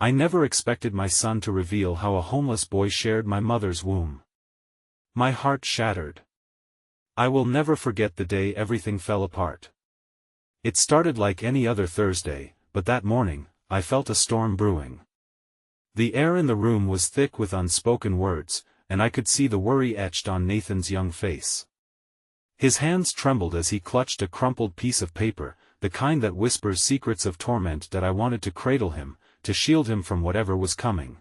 I never expected my son to reveal how a homeless boy shared my mother's womb. My heart shattered. I will never forget the day everything fell apart. It started like any other Thursday, but that morning, I felt a storm brewing. The air in the room was thick with unspoken words, and I could see the worry etched on Nathan's young face. His hands trembled as he clutched a crumpled piece of paper, the kind that whispers secrets of torment that I wanted to cradle him, to shield him from whatever was coming.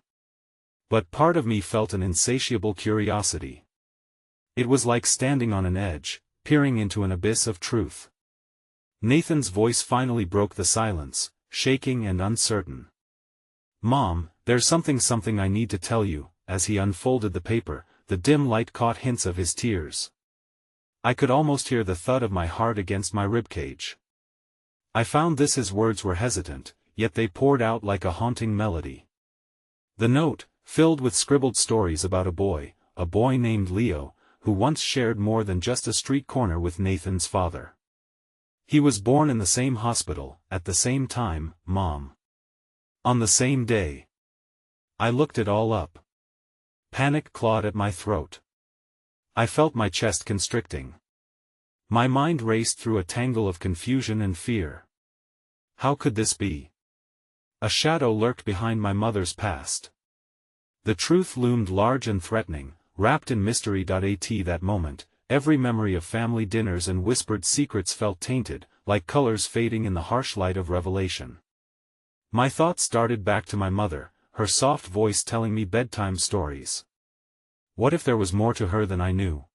But part of me felt an insatiable curiosity. It was like standing on an edge, peering into an abyss of truth. Nathan's voice finally broke the silence, shaking and uncertain. "Mom, there's something I need to tell you." As he unfolded the paper, the dim light caught hints of his tears. I could almost hear the thud of my heart against my ribcage. I found his words were hesitant, yet they poured out like a haunting melody. The note, filled with scribbled stories about a boy named Leo, who once shared more than just a street corner with Nathan's father. He was born in the same hospital, at the same time, Mom. On the same day. I looked it all up. Panic clawed at my throat. I felt my chest constricting. My mind raced through a tangle of confusion and fear. How could this be? A shadow lurked behind my mother's past. The truth loomed large and threatening, wrapped in mystery. At that moment, every memory of family dinners and whispered secrets felt tainted, like colors fading in the harsh light of revelation. My thoughts darted back to my mother, her soft voice telling me bedtime stories. What if there was more to her than I knew?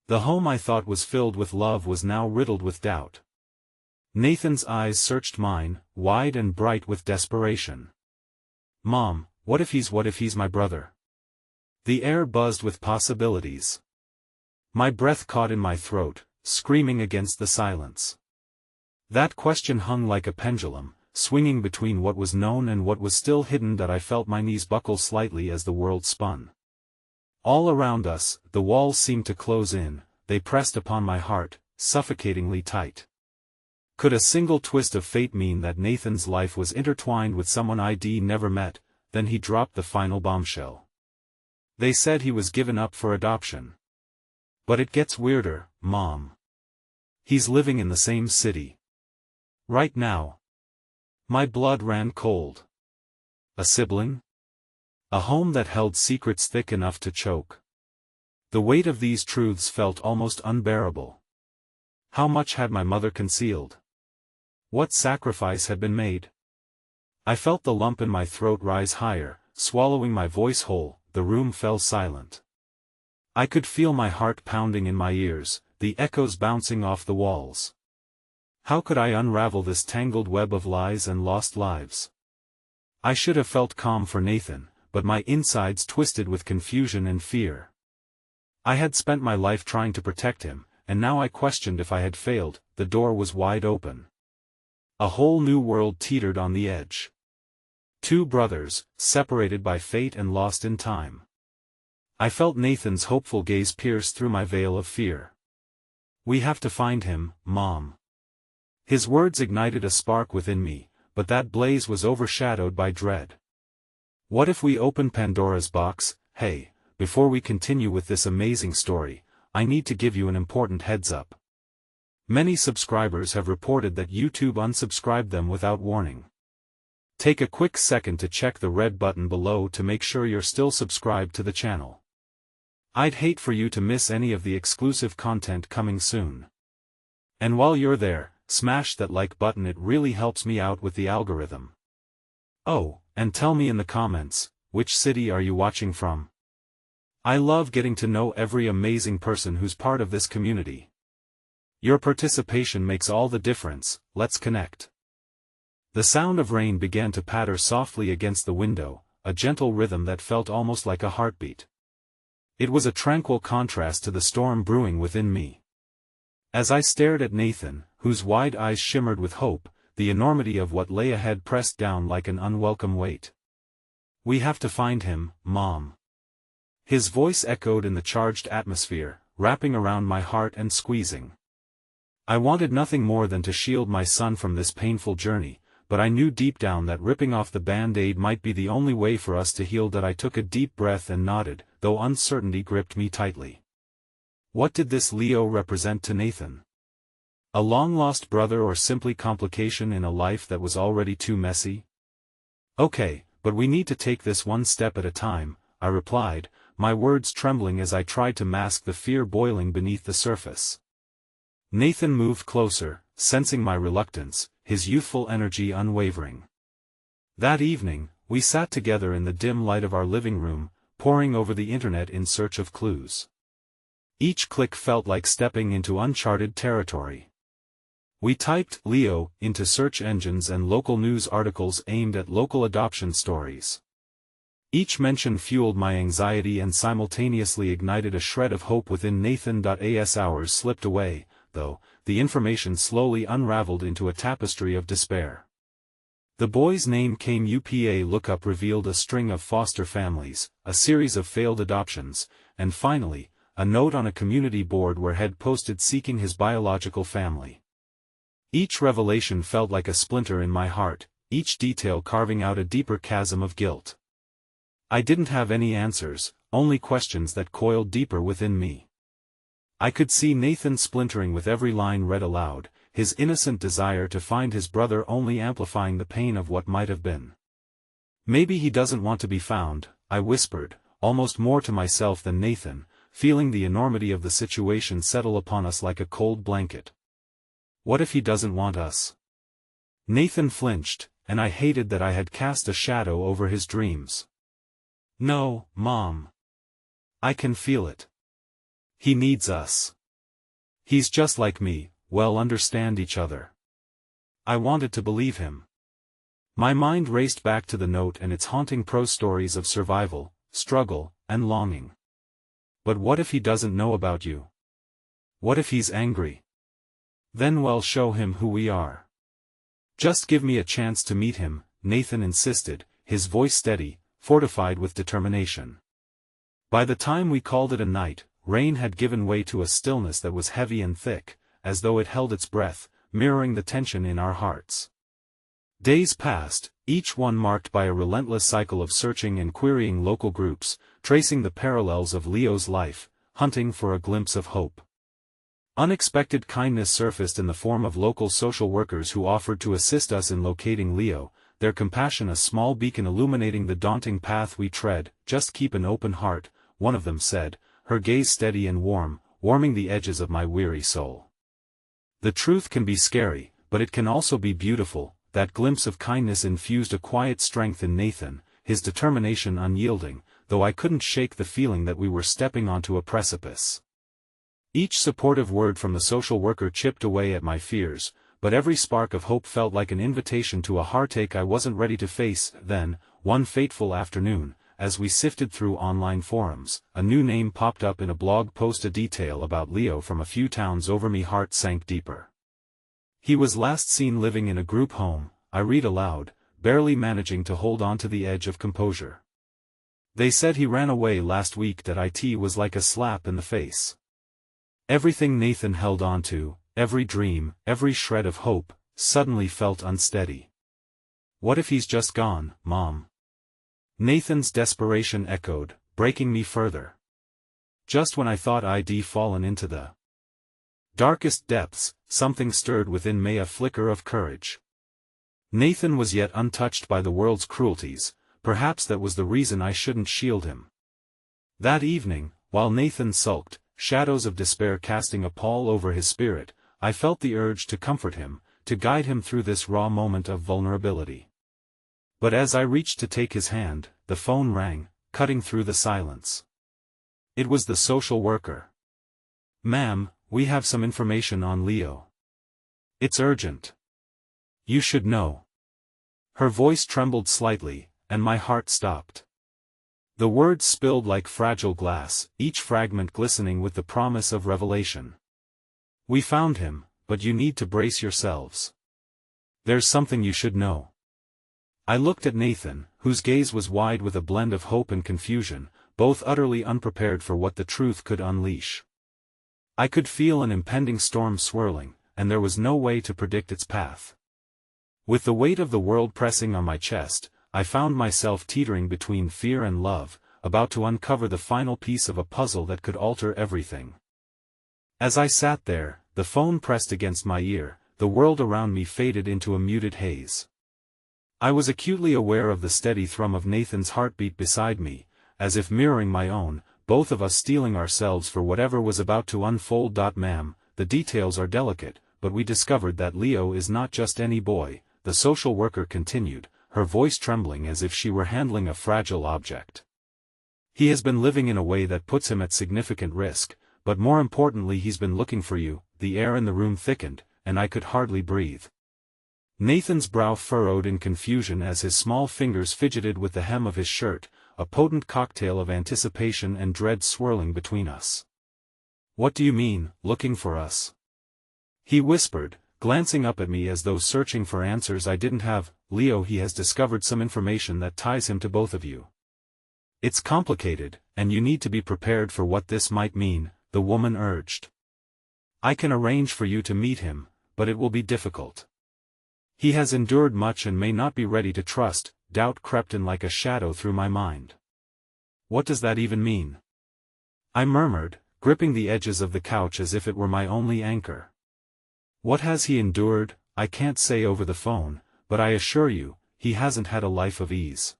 The home I thought was filled with love was now riddled with doubt. Nathan's eyes searched mine, wide and bright with desperation. "Mom, what if he's my brother?" The air buzzed with possibilities. My breath caught in my throat, screaming against the silence. That question hung like a pendulum, swinging between what was known and what was still hidden. I felt my knees buckle slightly as the world spun. All around us, the walls seemed to close in, they pressed upon my heart, suffocatingly tight. Could a single twist of fate mean that Nathan's life was intertwined with someone I'd never met? Then he dropped the final bombshell. They said he was given up for adoption. But it gets weirder, Mom. He's living in the same city. Right now. My blood ran cold. A sibling? A home that held secrets thick enough to choke. The weight of these truths felt almost unbearable. How much had my mother concealed? What sacrifice had been made? I felt the lump in my throat rise higher, swallowing my voice whole. The room fell silent. I could feel my heart pounding in my ears, the echoes bouncing off the walls. How could I unravel this tangled web of lies and lost lives? I should have felt calm for Nathan, but my insides twisted with confusion and fear. I had spent my life trying to protect him, and now I questioned if I had failed. The door was wide open. A whole new world teetered on the edge. Two brothers, separated by fate and lost in time. I felt Nathan's hopeful gaze pierce through my veil of fear. "We have to find him, Mom." His words ignited a spark within me, but that blaze was overshadowed by dread. What if we open Pandora's box? Hey, before we continue with this amazing story, I need to give you an important heads up. Many subscribers have reported that YouTube unsubscribed them without warning. Take a quick second to check the red button below to make sure you're still subscribed to the channel. I'd hate for you to miss any of the exclusive content coming soon. And while you're there, smash that like button, it really helps me out with the algorithm. Oh, and tell me in the comments, which city are you watching from? I love getting to know every amazing person who's part of this community. Your participation makes all the difference. Let's connect. The sound of rain began to patter softly against the window, a gentle rhythm that felt almost like a heartbeat. It was a tranquil contrast to the storm brewing within me. As I stared at Nathan, whose wide eyes shimmered with hope, the enormity of what lay ahead pressed down like an unwelcome weight. "We have to find him, Mom." His voice echoed in the charged atmosphere, wrapping around my heart and squeezing. I wanted nothing more than to shield my son from this painful journey, but I knew deep down that ripping off the band-aid might be the only way for us to heal. That I took a deep breath and nodded, though uncertainty gripped me tightly. What did this Leo represent to Nathan? A long-lost brother, or simply complication in a life that was already too messy? Okay, but we need to take this one step at a time, I replied, my words trembling as I tried to mask the fear boiling beneath the surface. Nathan moved closer, sensing my reluctance, his youthful energy unwavering. That evening, we sat together in the dim light of our living room, poring over the internet in search of clues. Each click felt like stepping into uncharted territory. We typed Leo into search engines and local news articles aimed at local adoption stories. Each mention fueled my anxiety and simultaneously ignited a shred of hope within Nathan. As hours slipped away, though, the information slowly unraveled into a tapestry of despair. The boy's name came up. A lookup revealed a string of foster families, a series of failed adoptions, and finally, a note on a community board where had posted seeking his biological family. Each revelation felt like a splinter in my heart, each detail carving out a deeper chasm of guilt. I didn't have any answers, only questions that coiled deeper within me. I could see Nathan splintering with every line read aloud, his innocent desire to find his brother only amplifying the pain of what might have been. Maybe he doesn't want to be found, I whispered, almost more to myself than Nathan, feeling the enormity of the situation settle upon us like a cold blanket. What if he doesn't want us? Nathan flinched, and I hated that I had cast a shadow over his dreams. No, Mom. I can feel it. He needs us. He's just like me, we'll understand each other. I wanted to believe him. My mind raced back to the note and its haunting prose stories of survival, struggle, and longing. But what if he doesn't know about you? What if he's angry? Then we'll show him who we are. Just give me a chance to meet him, Nathan insisted, his voice steady, fortified with determination. By the time we called it a night, rain had given way to a stillness that was heavy and thick, as though it held its breath, mirroring the tension in our hearts. Days passed, each one marked by a relentless cycle of searching and querying local groups, tracing the parallels of Leo's life, hunting for a glimpse of hope. Unexpected kindness surfaced in the form of local social workers who offered to assist us in locating Leo, their compassion a small beacon illuminating the daunting path we tread. Just keep an open heart, one of them said, her gaze steady and warm, warming the edges of my weary soul. The truth can be scary, but it can also be beautiful. That glimpse of kindness infused a quiet strength in Nathan, his determination unyielding, though I couldn't shake the feeling that we were stepping onto a precipice. Each supportive word from the social worker chipped away at my fears, but every spark of hope felt like an invitation to a heartache I wasn't ready to face. Then, one fateful afternoon, as we sifted through online forums, a new name popped up in a blog post, a detail about Leo from a few towns over. My heart sank deeper. He was last seen living in a group home, I read aloud, barely managing to hold on to the edge of composure. They said he ran away last week. It was like a slap in the face. Everything Nathan held on to, every dream, every shred of hope, suddenly felt unsteady. What if he's just gone, Mom? Nathan's desperation echoed, breaking me further. Just when I thought I'd fallen into the darkest depths, something stirred within me, a flicker of courage. Nathan was yet untouched by the world's cruelties, perhaps that was the reason I shouldn't shield him. That evening, while Nathan sulked, shadows of despair casting a pall over his spirit, I felt the urge to comfort him, to guide him through this raw moment of vulnerability. But as I reached to take his hand, the phone rang, cutting through the silence. It was the social worker. "Ma'am, we have some information on Leo. It's urgent. You should know." Her voice trembled slightly, and my heart stopped. The words spilled like fragile glass, each fragment glistening with the promise of revelation. "We found him, but you need to brace yourselves. There's something you should know." I looked at Nathan, whose gaze was wide with a blend of hope and confusion, both utterly unprepared for what the truth could unleash. I could feel an impending storm swirling, and there was no way to predict its path. With the weight of the world pressing on my chest, I found myself teetering between fear and love, about to uncover the final piece of a puzzle that could alter everything. As I sat there, the phone pressed against my ear, the world around me faded into a muted haze. I was acutely aware of the steady thrum of Nathan's heartbeat beside me, as if mirroring my own, both of us steeling ourselves for whatever was about to unfold. Ma'am, the details are delicate, but we discovered that Leo is not just any boy, the social worker continued, her voice trembling as if she were handling a fragile object. He has been living in a way that puts him at significant risk, but more importantly he's been looking for you. The air in the room thickened, and I could hardly breathe. Nathan's brow furrowed in confusion as his small fingers fidgeted with the hem of his shirt, a potent cocktail of anticipation and dread swirling between us. "What do you mean, looking for us?" he whispered, glancing up at me as though searching for answers I didn't have. "Leo, he has discovered some information that ties him to both of you. It's complicated, and you need to be prepared for what this might mean," the woman urged. "I can arrange for you to meet him, but it will be difficult. He has endured much and may not be ready to trust." Doubt crept in like a shadow through my mind. "What does that even mean?" I murmured, gripping the edges of the couch as if it were my only anchor. "What has he endured? I can't say over the phone, but I assure you, he hasn't had a life of ease.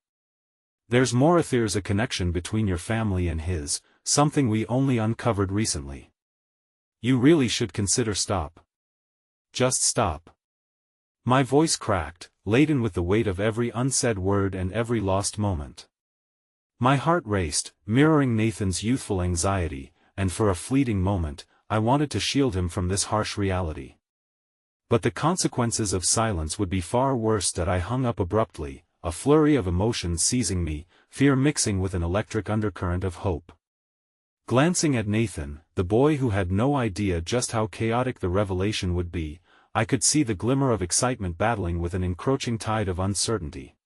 There's more. There's a connection between your family and his, something we only uncovered recently. You really should consider stop. Just stop." My voice cracked, laden with the weight of every unsaid word and every lost moment. My heart raced, mirroring Nathan's youthful anxiety, and for a fleeting moment, I wanted to shield him from this harsh reality. But the consequences of silence would be far worse. That I hung up abruptly, a flurry of emotions seizing me, fear mixing with an electric undercurrent of hope. Glancing at Nathan, the boy who had no idea just how chaotic the revelation would be, I could see the glimmer of excitement battling with an encroaching tide of uncertainty.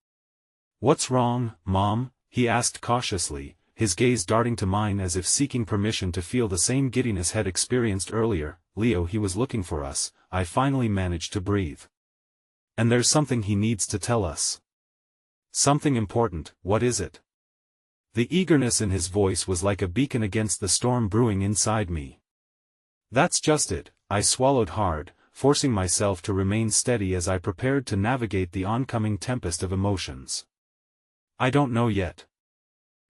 "What's wrong, Mom?" he asked cautiously, his gaze darting to mine as if seeking permission to feel the same giddiness had experienced earlier. "Leo, he was looking for us," I finally managed to breathe. "And there's something he needs to tell us. Something important. What is it?" The eagerness in his voice was like a beacon against the storm brewing inside me. "That's just it," I swallowed hard, forcing myself to remain steady as I prepared to navigate the oncoming tempest of emotions. "I don't know yet.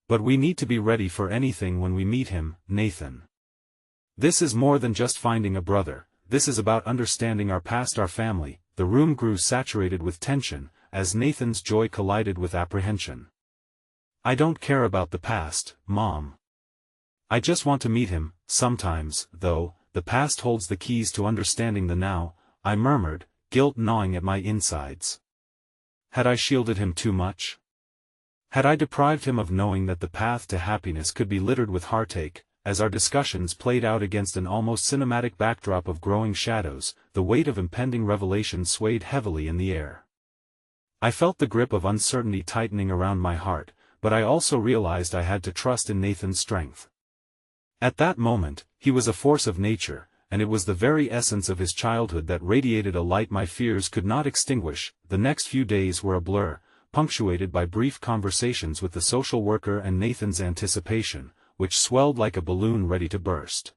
But we need to be ready for anything when we meet him, Nathan. This is more than just finding a brother, this is about understanding our past, our family." The room grew saturated with tension, as Nathan's joy collided with apprehension. "I don't care about the past, Mom. I just want to meet him." "Sometimes, though, the past holds the keys to understanding the now," I murmured, guilt gnawing at my insides. Had I shielded him too much? Had I deprived him of knowing that the path to happiness could be littered with heartache? As our discussions played out against an almost cinematic backdrop of growing shadows, the weight of impending revelation swayed heavily in the air. I felt the grip of uncertainty tightening around my heart, but I also realized I had to trust in Nathan's strength. At that moment, he was a force of nature, and it was the very essence of his childhood that radiated a light my fears could not extinguish. The next few days were a blur, punctuated by brief conversations with the social worker and Nathan's anticipation, which swelled like a balloon ready to burst.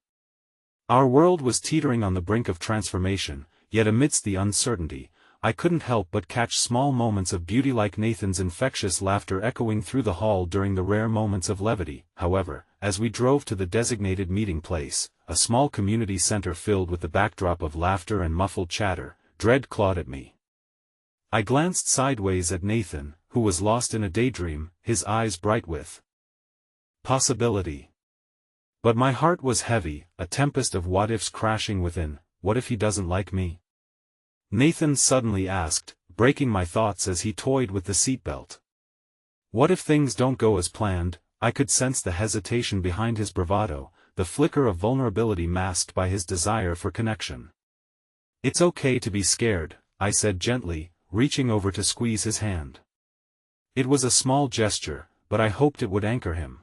Our world was teetering on the brink of transformation, yet amidst the uncertainty, I couldn't help but catch small moments of beauty, like Nathan's infectious laughter echoing through the hall during the rare moments of levity. However, as we drove to the designated meeting place, a small community center filled with the backdrop of laughter and muffled chatter, dread clawed at me. I glanced sideways at Nathan, who was lost in a daydream, his eyes bright with possibility. But my heart was heavy, a tempest of what-ifs crashing within. What if he doesn't like me? Nathan suddenly asked, breaking my thoughts as he toyed with the seatbelt. What if things don't go as planned? I could sense the hesitation behind his bravado, the flicker of vulnerability masked by his desire for connection. "It's okay to be scared," I said gently, reaching over to squeeze his hand. It was a small gesture, but I hoped it would anchor him.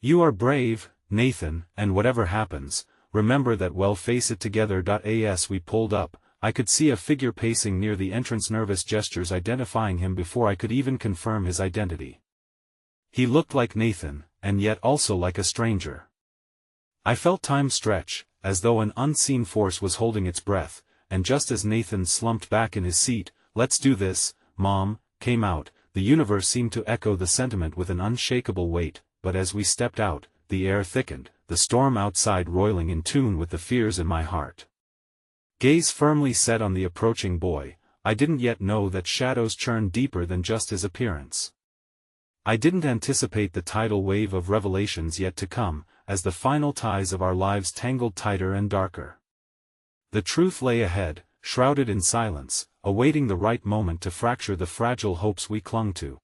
"You are brave, Nathan, and whatever happens, remember that. Well, face it together." As we pulled up, I could see a figure pacing near the entrance, nervous gestures identifying him before I could even confirm his identity. He looked like Nathan, and yet also like a stranger. I felt time stretch, as though an unseen force was holding its breath, and just as Nathan slumped back in his seat, "Let's do this, Mom," came out, the universe seemed to echo the sentiment with an unshakable weight, but as we stepped out, the air thickened, the storm outside roiling in tune with the fears in my heart. Gaze firmly set on the approaching boy, I didn't yet know that shadows churned deeper than just his appearance. I didn't anticipate the tidal wave of revelations yet to come, as the final ties of our lives tangled tighter and darker. The truth lay ahead, shrouded in silence, awaiting the right moment to fracture the fragile hopes we clung to.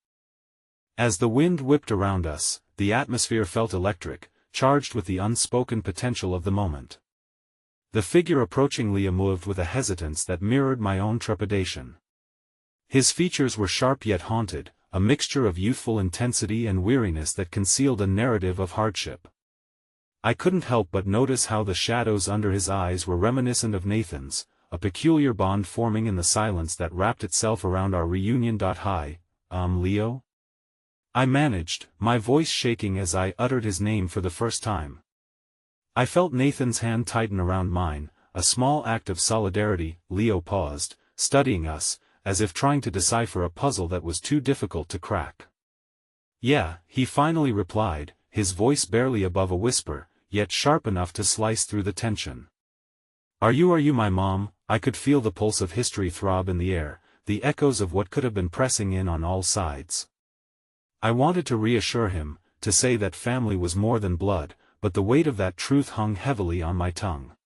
As the wind whipped around us, the atmosphere felt electric, charged with the unspoken potential of the moment. The figure approaching Leo moved with a hesitance that mirrored my own trepidation. His features were sharp yet haunted, a mixture of youthful intensity and weariness that concealed a narrative of hardship. I couldn't help but notice how the shadows under his eyes were reminiscent of Nathan's, a peculiar bond forming in the silence that wrapped itself around our reunion. "Hi, Leo?" I managed, my voice shaking as I uttered his name for the first time. I felt Nathan's hand tighten around mine, a small act of solidarity. Leo paused, studying us, as if trying to decipher a puzzle that was too difficult to crack. "Yeah," he finally replied, his voice barely above a whisper, yet sharp enough to slice through the tension. Are you my mom?" I could feel the pulse of history throb in the air, the echoes of what could have been pressing in on all sides. I wanted to reassure him, to say that family was more than blood, but the weight of that truth hung heavily on my tongue.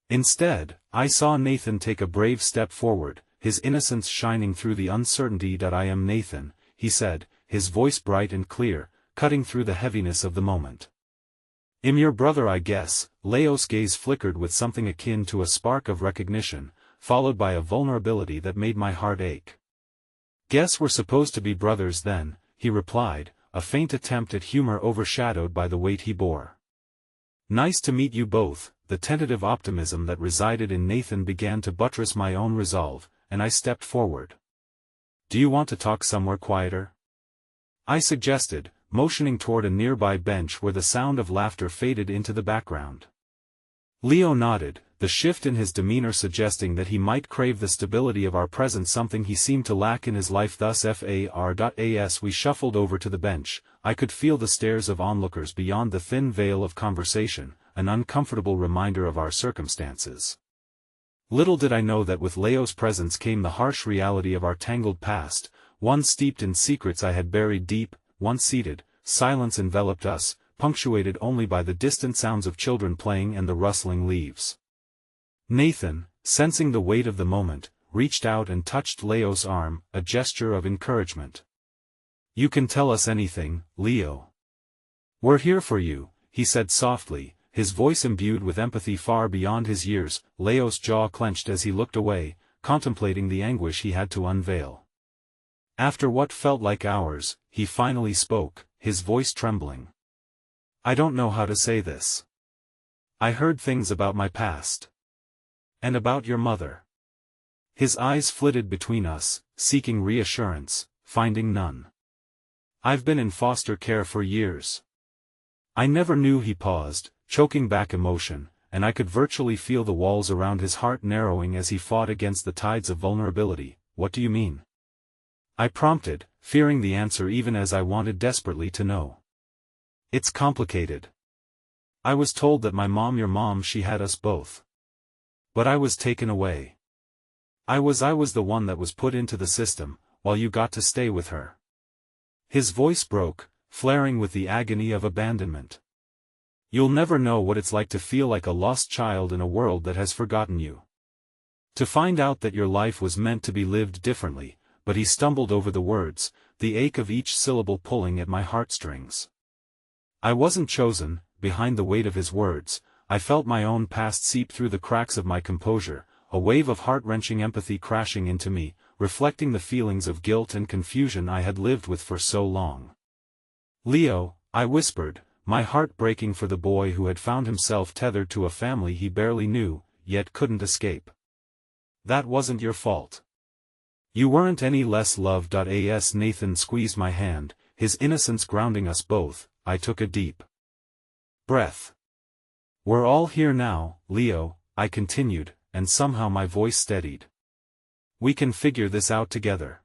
Instead, I saw Nathan take a brave step forward, his innocence shining through the uncertainty. "I am Nathan," he said, his voice bright and clear, cutting through the heaviness of the moment. "I'm your brother, I guess." Leo's gaze flickered with something akin to a spark of recognition, followed by a vulnerability that made my heart ache. "Guess we're supposed to be brothers then," he replied, a faint attempt at humor overshadowed by the weight he bore. "Nice to meet you both." The tentative optimism that resided in Nathan began to buttress my own resolve, and I stepped forward. "Do you want to talk somewhere quieter?" I suggested, motioning toward a nearby bench where the sound of laughter faded into the background. Leo nodded, the shift in his demeanor suggesting that he might crave the stability of our presence, something he seemed to lack in his life thus far. As we shuffled over to the bench, I could feel the stares of onlookers beyond the thin veil of conversation, an uncomfortable reminder of our circumstances. Little did I know that with Leo's presence came the harsh reality of our tangled past, one steeped in secrets I had buried deep. Once seated, silence enveloped us, punctuated only by the distant sounds of children playing and the rustling leaves. Nathan, sensing the weight of the moment, reached out and touched Leo's arm, a gesture of encouragement. "You can tell us anything, Leo. We're here for you," he said softly, his voice imbued with empathy far beyond his years. Leo's jaw clenched as he looked away, contemplating the anguish he had to unveil. After what felt like hours, he finally spoke, his voice trembling. "I don't know how to say this. I heard things about my past. And about your mother." His eyes flitted between us, seeking reassurance, finding none. "I've been in foster care for years. I never knew." He paused, choking back emotion, and I could virtually feel the walls around his heart narrowing as he fought against the tides of vulnerability. "What do you mean?" I prompted, fearing the answer even as I wanted desperately to know. "It's complicated. I was told that your mom, she had us both. But I was taken away. I was the one that was put into the system, while you got to stay with her." His voice broke, flaring with the agony of abandonment. "You'll never know what it's like to feel like a lost child in a world that has forgotten you. To find out that your life was meant to be lived differently." But he stumbled over the words, the ache of each syllable pulling at my heartstrings. I wasn't chosen. Behind the weight of his words, I felt my own past seep through the cracks of my composure, a wave of heart-wrenching empathy crashing into me, reflecting the feelings of guilt and confusion I had lived with for so long. "Leo," I whispered, my heart breaking for the boy who had found himself tethered to a family he barely knew, yet couldn't escape. That wasn't your fault. You weren't any less loved. As Nathan squeezed my hand, his innocence grounding us both, I took a deep breath. We're all here now, Leo, I continued, and somehow my voice steadied. We can figure this out together.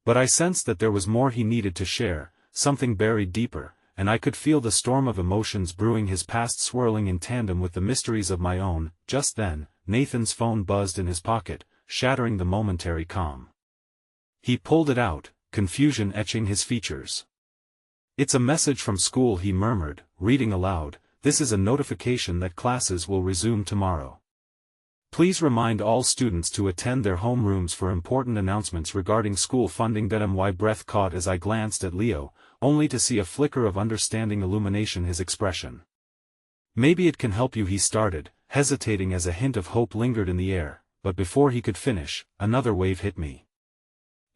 But I sensed that there was more he needed to share, something buried deeper, and I could feel the storm of emotions brewing his past swirling in tandem with the mysteries of my own. Just then, Nathan's phone buzzed in his pocket, shattering the momentary calm. He pulled it out, confusion etching his features. It's a message from school, he murmured, reading aloud. This is a notification that classes will resume tomorrow. Please remind all students to attend their homerooms for important announcements regarding school funding. My breath caught as I glanced at Leo, only to see a flicker of understanding illumination his expression. Maybe it can help you, he started, hesitating as a hint of hope lingered in the air, but before he could finish, another wave hit me.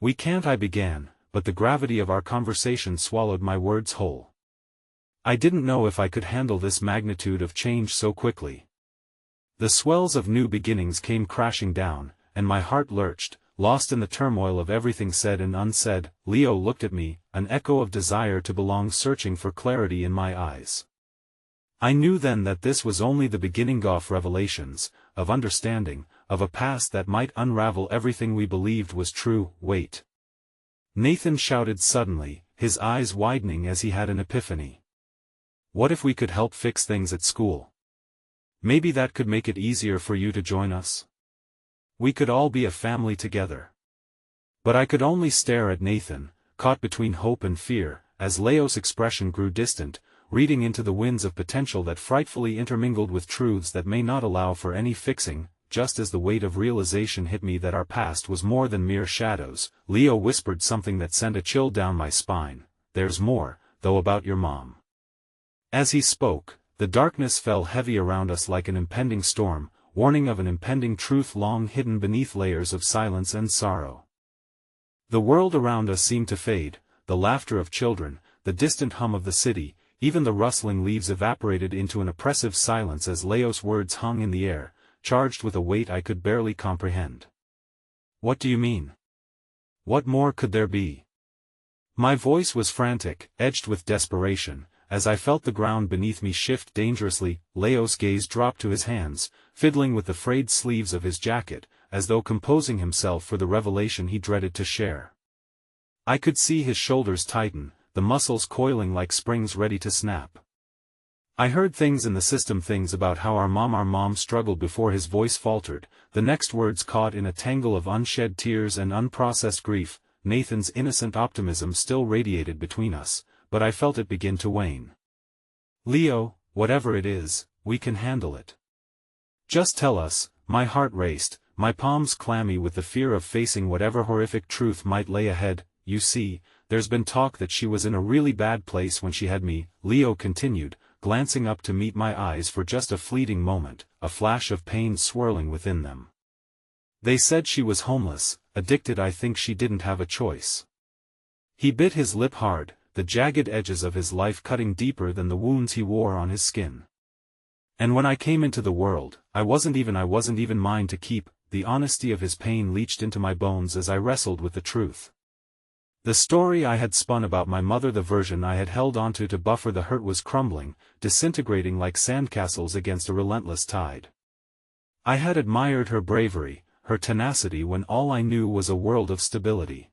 We can't, I began, but the gravity of our conversation swallowed my words whole. I didn't know if I could handle this magnitude of change so quickly. The swells of new beginnings came crashing down, and my heart lurched, lost in the turmoil of everything said and unsaid. Leo looked at me, an echo of desire to belong searching for clarity in my eyes. I knew then that this was only the beginning of revelations, of understanding, of a past that might unravel everything we believed was true. Wait. Nathan shouted suddenly, his eyes widening as he had an epiphany. What if we could help fix things at school? Maybe that could make it easier for you to join us. We could all be a family together. But I could only stare at Nathan, caught between hope and fear, as Leo's expression grew distant, reading into the winds of potential that frightfully intermingled with truths that may not allow for any fixing. Just as the weight of realization hit me that our past was more than mere shadows, Leo whispered something that sent a chill down my spine. There's more, though, about your mom. As he spoke, the darkness fell heavy around us like an impending storm, warning of an impending truth long hidden beneath layers of silence and sorrow. The world around us seemed to fade, the laughter of children, the distant hum of the city, even the rustling leaves evaporated into an oppressive silence as Leo's words hung in the air, charged with a weight I could barely comprehend. What do you mean? What more could there be? My voice was frantic, edged with desperation, as I felt the ground beneath me shift dangerously. Leo's gaze dropped to his hands, fiddling with the frayed sleeves of his jacket, as though composing himself for the revelation he dreaded to share. I could see his shoulders tighten, the muscles coiling like springs ready to snap. I heard things in the system, things about how our mom struggled. Before his voice faltered, the next words caught in a tangle of unshed tears and unprocessed grief. Nathan's innocent optimism still radiated between us, but I felt it begin to wane. Leo, whatever it is, we can handle it. Just tell us. My heart raced, my palms clammy with the fear of facing whatever horrific truth might lay ahead. You see, there's been talk that she was in a really bad place when she had me, Leo continued, glancing up to meet my eyes for just a fleeting moment, a flash of pain swirling within them. They said she was homeless, addicted. I think she didn't have a choice. He bit his lip hard, the jagged edges of his life cutting deeper than the wounds he wore on his skin. And when I came into the world, I wasn't even mine to keep. The honesty of his pain leached into my bones as I wrestled with the truth. The story I had spun about my mother, the version I had held onto to buffer the hurt, was crumbling, disintegrating like sandcastles against a relentless tide. I had admired her bravery, her tenacity when all I knew was a world of stability.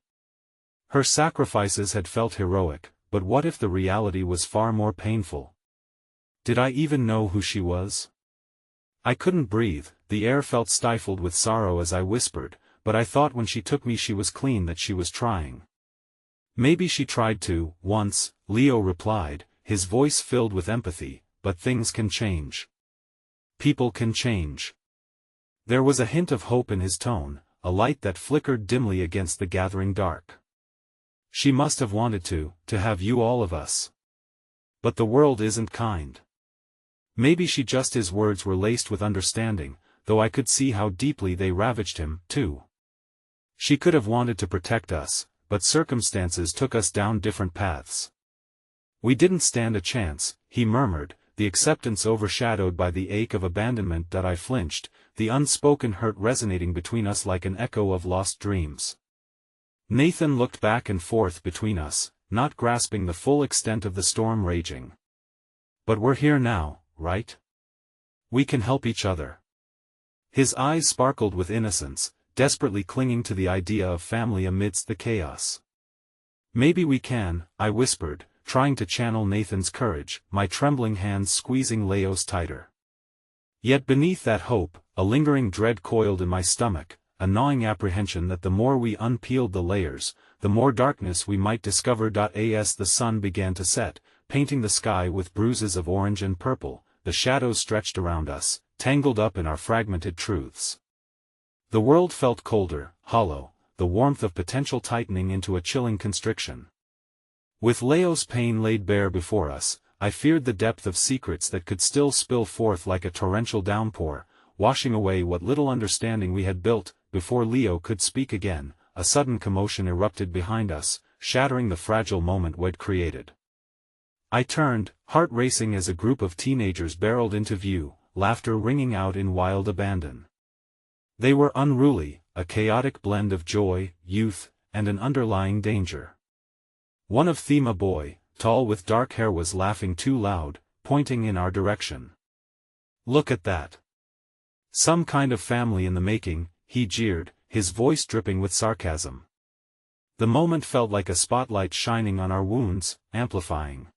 Her sacrifices had felt heroic, but what if the reality was far more painful? Did I even know who she was? I couldn't breathe, the air felt stifled with sorrow as I whispered, but I thought when she took me she was clean, that she was trying. Maybe she tried to, once, Leo replied, his voice filled with empathy, but things can change. People can change. There was a hint of hope in his tone, a light that flickered dimly against the gathering dark. She must have wanted to have you, all of us. But the world isn't kind. Maybe she just. His words were laced with understanding, though I could see how deeply they ravaged him, too. She could have wanted to protect us, but circumstances took us down different paths. We didn't stand a chance, he murmured, the acceptance overshadowed by the ache of abandonment that I flinched, the unspoken hurt resonating between us like an echo of lost dreams. Nathan looked back and forth between us, not grasping the full extent of the storm raging. But we're here now, right? We can help each other. His eyes sparkled with innocence, desperately clinging to the idea of family amidst the chaos. Maybe we can, I whispered, trying to channel Nathan's courage, my trembling hands squeezing Leo's tighter. Yet beneath that hope, a lingering dread coiled in my stomach, a gnawing apprehension that the more we unpeeled the layers, the more darkness we might discover. As the sun began to set, painting the sky with bruises of orange and purple, the shadows stretched around us, tangled up in our fragmented truths. The world felt colder, hollow, the warmth of potential tightening into a chilling constriction. With Leo's pain laid bare before us, I feared the depth of secrets that could still spill forth like a torrential downpour, washing away what little understanding we had built. Before Leo could speak again, a sudden commotion erupted behind us, shattering the fragile moment we'd created. I turned, heart racing as a group of teenagers barreled into view, laughter ringing out in wild abandon. They were unruly, a chaotic blend of joy, youth, and an underlying danger. One of them, a boy, tall with dark hair, was laughing too loud, pointing in our direction. "Look at that! Some kind of family in the making," he jeered, his voice dripping with sarcasm. The moment felt like a spotlight shining on our wounds, amplifying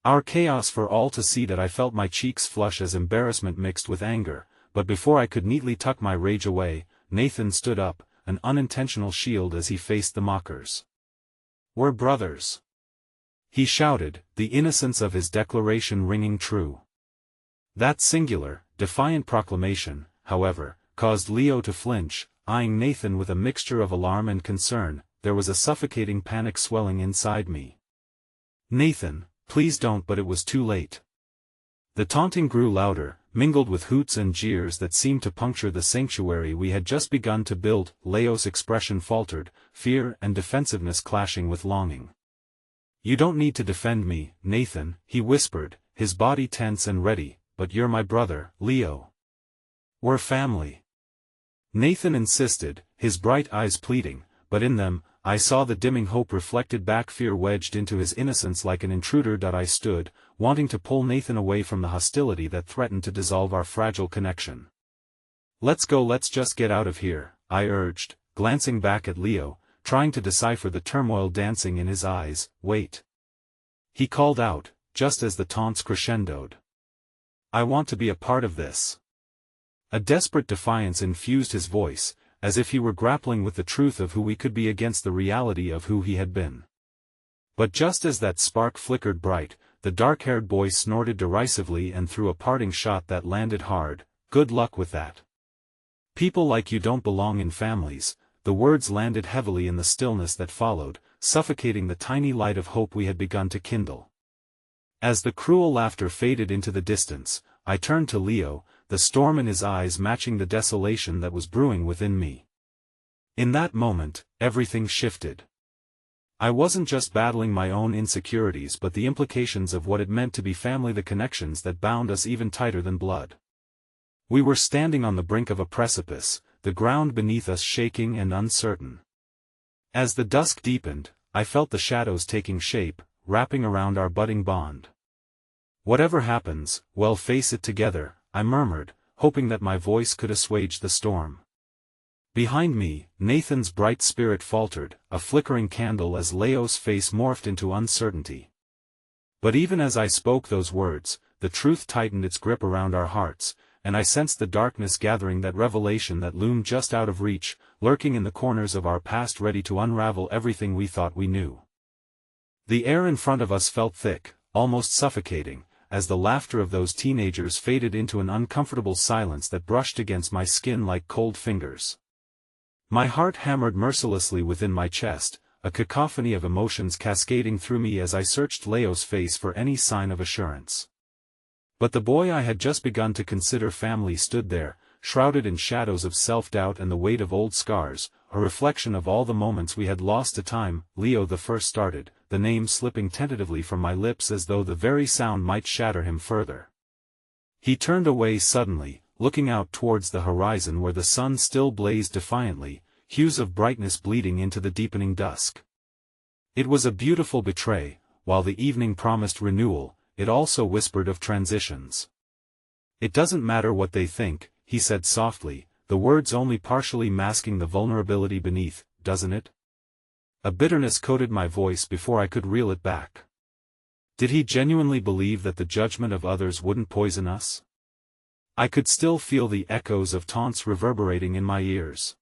our chaos for all to see. That I felt my cheeks flush as embarrassment mixed with anger, but before I could neatly tuck my rage away, Nathan stood up, an unintentional shield as he faced the mockers. "We're brothers," he shouted, the innocence of his declaration ringing true. That singular, defiant proclamation, however, caused Leo to flinch, eyeing Nathan with a mixture of alarm and concern. There was a suffocating panic swelling inside me. "Nathan, please don't," but it was too late. The taunting grew louder, mingled with hoots and jeers that seemed to puncture the sanctuary we had just begun to build. Leo's expression faltered, fear and defensiveness clashing with longing. "You don't need to defend me, Nathan," he whispered, his body tense and ready, "but you're my brother, Leo. We're family." Nathan insisted, his bright eyes pleading, but in them, I saw the dimming hope reflected back, fear wedged into his innocence like an intruder. I stood, wanting to pull Nathan away from the hostility that threatened to dissolve our fragile connection. "Let's go, let's just get out of here," I urged, glancing back at Leo, trying to decipher the turmoil dancing in his eyes. "Wait," he called out, just as the taunts crescendoed. "I want to be a part of this." A desperate defiance infused his voice, as if he were grappling with the truth of who we could be against the reality of who he had been. But just as that spark flickered bright, the dark-haired boy snorted derisively and threw a parting shot that landed hard. "Good luck with that. People like you don't belong in families." The words landed heavily in the stillness that followed, suffocating the tiny light of hope we had begun to kindle. As the cruel laughter faded into the distance, I turned to Leo, the storm in his eyes matching the desolation that was brewing within me. In that moment, everything shifted. I wasn't just battling my own insecurities but the implications of what it meant to be family, the connections that bound us even tighter than blood. We were standing on the brink of a precipice, the ground beneath us shaking and uncertain. As the dusk deepened, I felt the shadows taking shape, wrapping around our budding bond. "Whatever happens, we'll face it together," I murmured, hoping that my voice could assuage the storm. Behind me, Nathan's bright spirit faltered, a flickering candle as Leo's face morphed into uncertainty. But even as I spoke those words, the truth tightened its grip around our hearts, and I sensed the darkness gathering, that revelation that loomed just out of reach, lurking in the corners of our past, ready to unravel everything we thought we knew. The air in front of us felt thick, almost suffocating, as the laughter of those teenagers faded into an uncomfortable silence that brushed against my skin like cold fingers. My heart hammered mercilessly within my chest, a cacophony of emotions cascading through me as I searched Leo's face for any sign of assurance. But the boy I had just begun to consider family stood there, shrouded in shadows of self-doubt and the weight of old scars, a reflection of all the moments we had lost to time. "Leo," the first started, the name slipping tentatively from my lips as though the very sound might shatter him further. He turned away suddenly, looking out towards the horizon where the sun still blazed defiantly, hues of brightness bleeding into the deepening dusk. It was a beautiful betray, while the evening promised renewal, it also whispered of transitions. "It doesn't matter what they think," he said softly, the words only partially masking the vulnerability beneath, "doesn't it?" A bitterness coated my voice before I could reel it back. Did he genuinely believe that the judgment of others wouldn't poison us? I could still feel the echoes of taunts reverberating in my ears.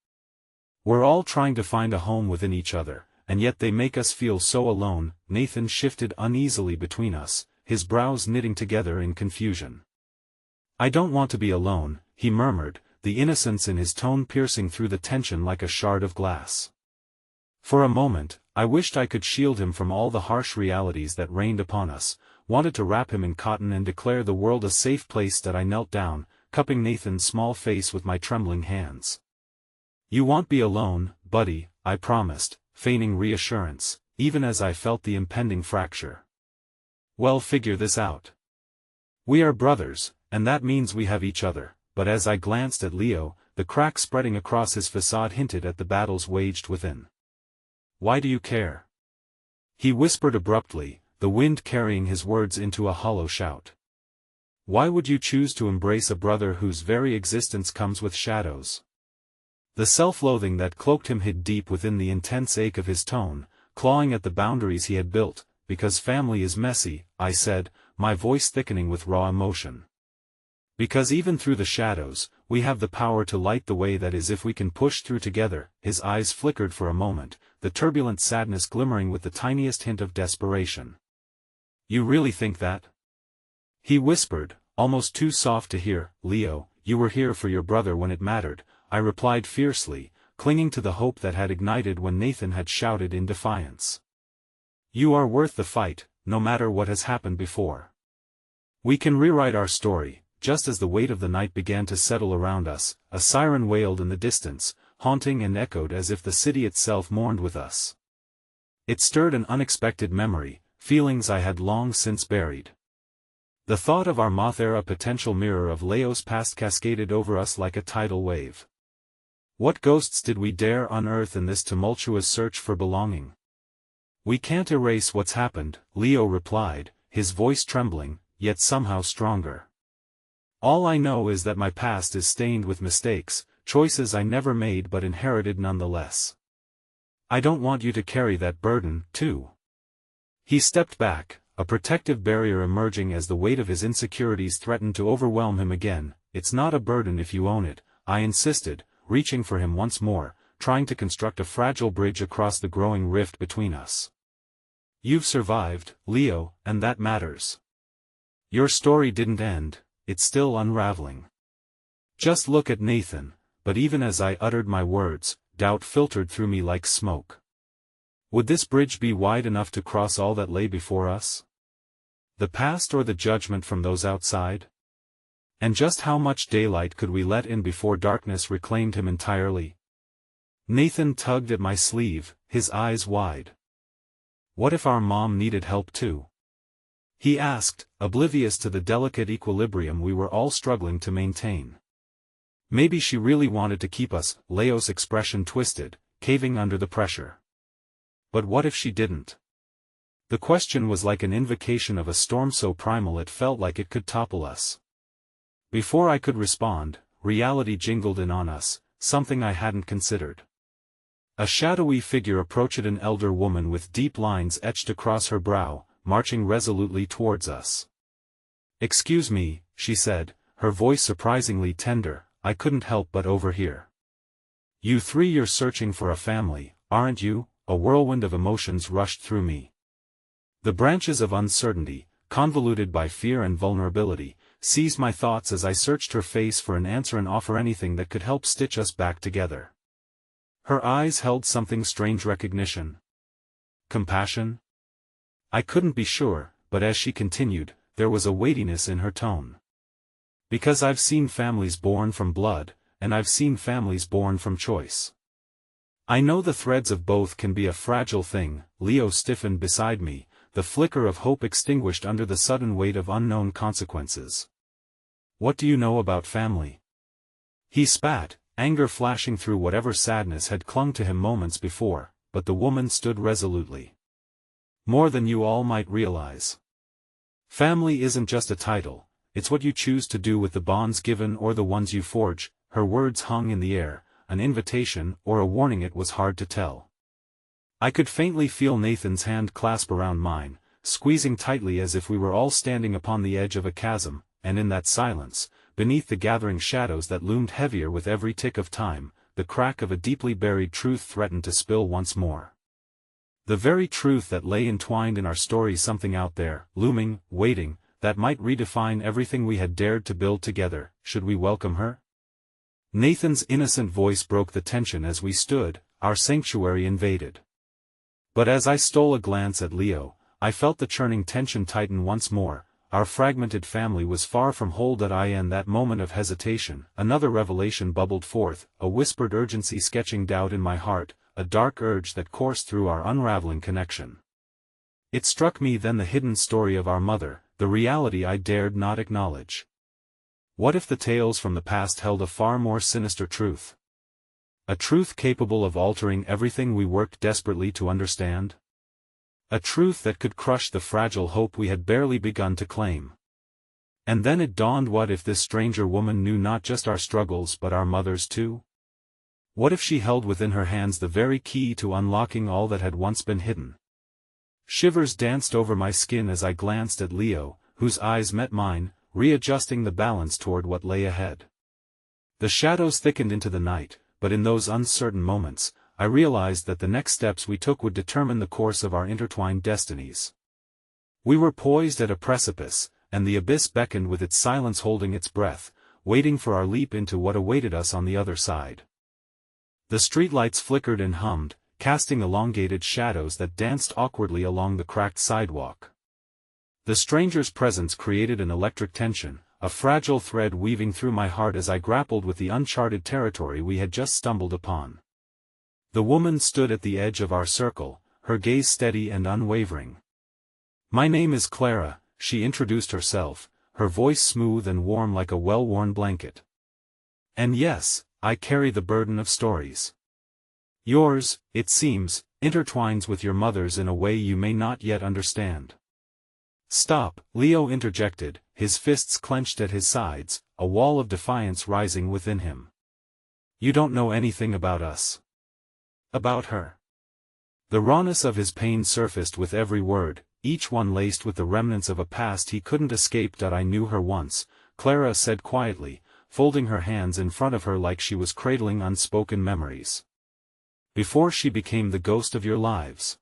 "We're all trying to find a home within each other, and yet they make us feel so alone." Nathan shifted uneasily between us, his brows knitting together in confusion. "I don't want to be alone," he murmured, the innocence in his tone piercing through the tension like a shard of glass. For a moment, I wished I could shield him from all the harsh realities that rained upon us, wanted to wrap him in cotton and declare the world a safe place. That I knelt down, cupping Nathan's small face with my trembling hands. "You won't be alone, buddy," I promised, feigning reassurance, even as I felt the impending fracture. "Well, figure this out. We are brothers, and that means we have each other." But as I glanced at Leo, the crack spreading across his facade hinted at the battles waged within. "Why do you care?" he whispered abruptly, the wind carrying his words into a hollow shout. "Why would you choose to embrace a brother whose very existence comes with shadows?" The self-loathing that cloaked him hid deep within the intense ache of his tone, clawing at the boundaries he had built. "Because family is messy," I said, my voice thickening with raw emotion. "Because even through the shadows, we have the power to light the way. That is, if we can push through together." His eyes flickered for a moment, the turbulent sadness glimmering with the tiniest hint of desperation. "You really think that?" he whispered, almost too soft to hear. "Leo, you were here for your brother when it mattered," I replied fiercely, clinging to the hope that had ignited when Nathan had shouted in defiance. "You are worth the fight, no matter what has happened before. We can rewrite our story." Just as the weight of the night began to settle around us, a siren wailed in the distance, haunting and echoed as if the city itself mourned with us. It stirred an unexpected memory, feelings I had long since buried. The thought of our Moth-era potential mirror of Leo's past cascaded over us like a tidal wave. What ghosts did we dare unearth in this tumultuous search for belonging? "We can't erase what's happened," Leo replied, his voice trembling, yet somehow stronger. "All I know is that my past is stained with mistakes, choices I never made but inherited nonetheless. I don't want you to carry that burden, too." He stepped back, a protective barrier emerging as the weight of his insecurities threatened to overwhelm him again. "It's not a burden if you own it," I insisted, reaching for him once more, trying to construct a fragile bridge across the growing rift between us. "You've survived, Leo, and that matters. Your story didn't end. It's still unraveling. Just look at Nathan." But even as I uttered my words, doubt filtered through me like smoke. Would this bridge be wide enough to cross all that lay before us? The past or the judgment from those outside? And just how much daylight could we let in before darkness reclaimed him entirely? Nathan tugged at my sleeve, his eyes wide. "What if our mom needed help too?" he asked, oblivious to the delicate equilibrium we were all struggling to maintain. "Maybe she really wanted to keep us." Leo's expression twisted, caving under the pressure. "But what if she didn't?" The question was like an invocation of a storm so primal it felt like it could topple us. Before I could respond, reality jingled in on us, something I hadn't considered. A shadowy figure approached, an elder woman with deep lines etched across her brow, marching resolutely towards us. "Excuse me," she said, her voice surprisingly tender. I couldn't help but overhear. "You three, you're searching for a family, aren't you?" A whirlwind of emotions rushed through me. The branches of uncertainty, convoluted by fear and vulnerability, seized my thoughts as I searched her face for an answer and offer anything that could help stitch us back together. Her eyes held something strange: recognition. Compassion? I couldn't be sure, but as she continued, there was a weightiness in her tone. "Because I've seen families born from blood, and I've seen families born from choice. I know the threads of both can be a fragile thing. Leo stiffened beside me, the flicker of hope extinguished under the sudden weight of unknown consequences. What do you know about family? He spat, anger flashing through whatever sadness had clung to him moments before, but the woman stood resolutely. More than you all might realize. Family isn't just a title, it's what you choose to do with the bonds given or the ones you forge. Her words hung in the air, an invitation or a warning, it was hard to tell. I could faintly feel Nathan's hand clasp around mine, squeezing tightly as if we were all standing upon the edge of a chasm, and in that silence, beneath the gathering shadows that loomed heavier with every tick of time, the crack of a deeply buried truth threatened to spill once more. The very truth that lay entwined in our story, something out there, looming, waiting, that might redefine everything we had dared to build together. Should we welcome her? Nathan's innocent voice broke the tension as we stood, our sanctuary invaded. But as I stole a glance at Leo, I felt the churning tension tighten once more. Our fragmented family was far from whole. In that moment of hesitation, another revelation bubbled forth, a whispered urgency sketching doubt in my heart, a dark urge that coursed through our unraveling connection. It struck me then, the hidden story of our mother, the reality I dared not acknowledge. What if the tales from the past held a far more sinister truth? A truth capable of altering everything we worked desperately to understand? A truth that could crush the fragile hope we had barely begun to claim. And then it dawned, what if this stranger woman knew not just our struggles but our mother's too? What if she held within her hands the very key to unlocking all that had once been hidden? Shivers danced over my skin as I glanced at Leo, whose eyes met mine, readjusting the balance toward what lay ahead. The shadows thickened into the night, but in those uncertain moments, I realized that the next steps we took would determine the course of our intertwined destinies. We were poised at a precipice, and the abyss beckoned with its silence holding its breath, waiting for our leap into what awaited us on the other side. The streetlights flickered and hummed, casting elongated shadows that danced awkwardly along the cracked sidewalk. The stranger's presence created an electric tension, a fragile thread weaving through my heart as I grappled with the uncharted territory we had just stumbled upon. The woman stood at the edge of our circle, her gaze steady and unwavering. "My name is Clara," she introduced herself, her voice smooth and warm like a well-worn blanket. "And yes, I carry the burden of stories. Yours, it seems, intertwines with your mother's in a way you may not yet understand." "Stop," Leo interjected, his fists clenched at his sides, a wall of defiance rising within him. "You don't know anything about us. About her." The rawness of his pain surfaced with every word, each one laced with the remnants of a past he couldn't escape. "I knew her once," Clara said quietly, folding her hands in front of her like she was cradling unspoken memories. "Before she became the ghost of your lives.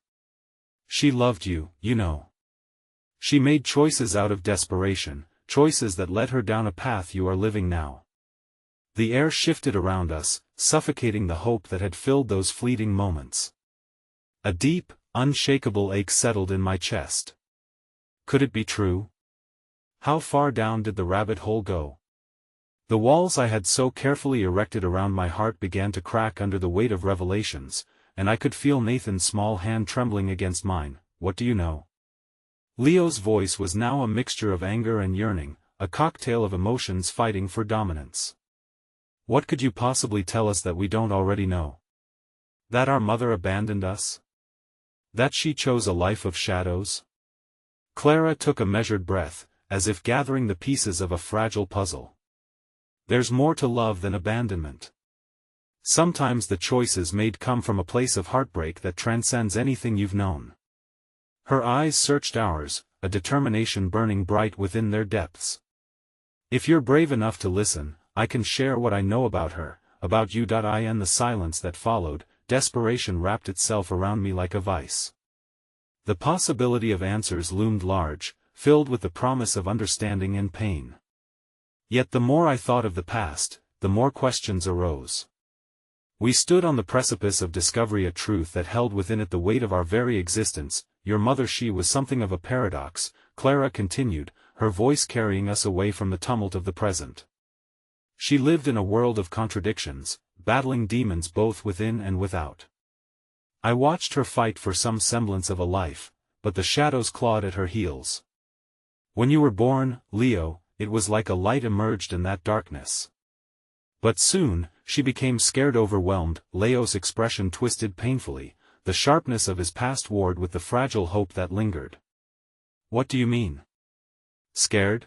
She loved you, you know. She made choices out of desperation, choices that led her down a path you are living now." The air shifted around us, suffocating the hope that had filled those fleeting moments. A deep, unshakable ache settled in my chest. Could it be true? How far down did the rabbit hole go? The walls I had so carefully erected around my heart began to crack under the weight of revelations, and I could feel Nathan's small hand trembling against mine. "What do you know?" Leo's voice was now a mixture of anger and yearning, a cocktail of emotions fighting for dominance. "What could you possibly tell us that we don't already know? That our mother abandoned us? That she chose a life of shadows?" Clara took a measured breath, as if gathering the pieces of a fragile puzzle. "There's more to love than abandonment. Sometimes the choices made come from a place of heartbreak that transcends anything you've known." Her eyes searched ours, a determination burning bright within their depths. "If you're brave enough to listen, I can share what I know about her, about you." In the silence that followed, desperation wrapped itself around me like a vice. The possibility of answers loomed large, filled with the promise of understanding and pain. Yet the more I thought of the past, the more questions arose. We stood on the precipice of discovery, a truth that held within it the weight of our very existence. "Your mother, she was something of a paradox," Clara continued, her voice carrying us away from the tumult of the present. "She lived in a world of contradictions, battling demons both within and without. I watched her fight for some semblance of a life, but the shadows clawed at her heels. When you were born, Leo, it was like a light emerged in that darkness. But soon, she became scared, overwhelmed. Leo's expression twisted painfully, the sharpness of his past warred with the fragile hope that lingered. What do you mean? Scared?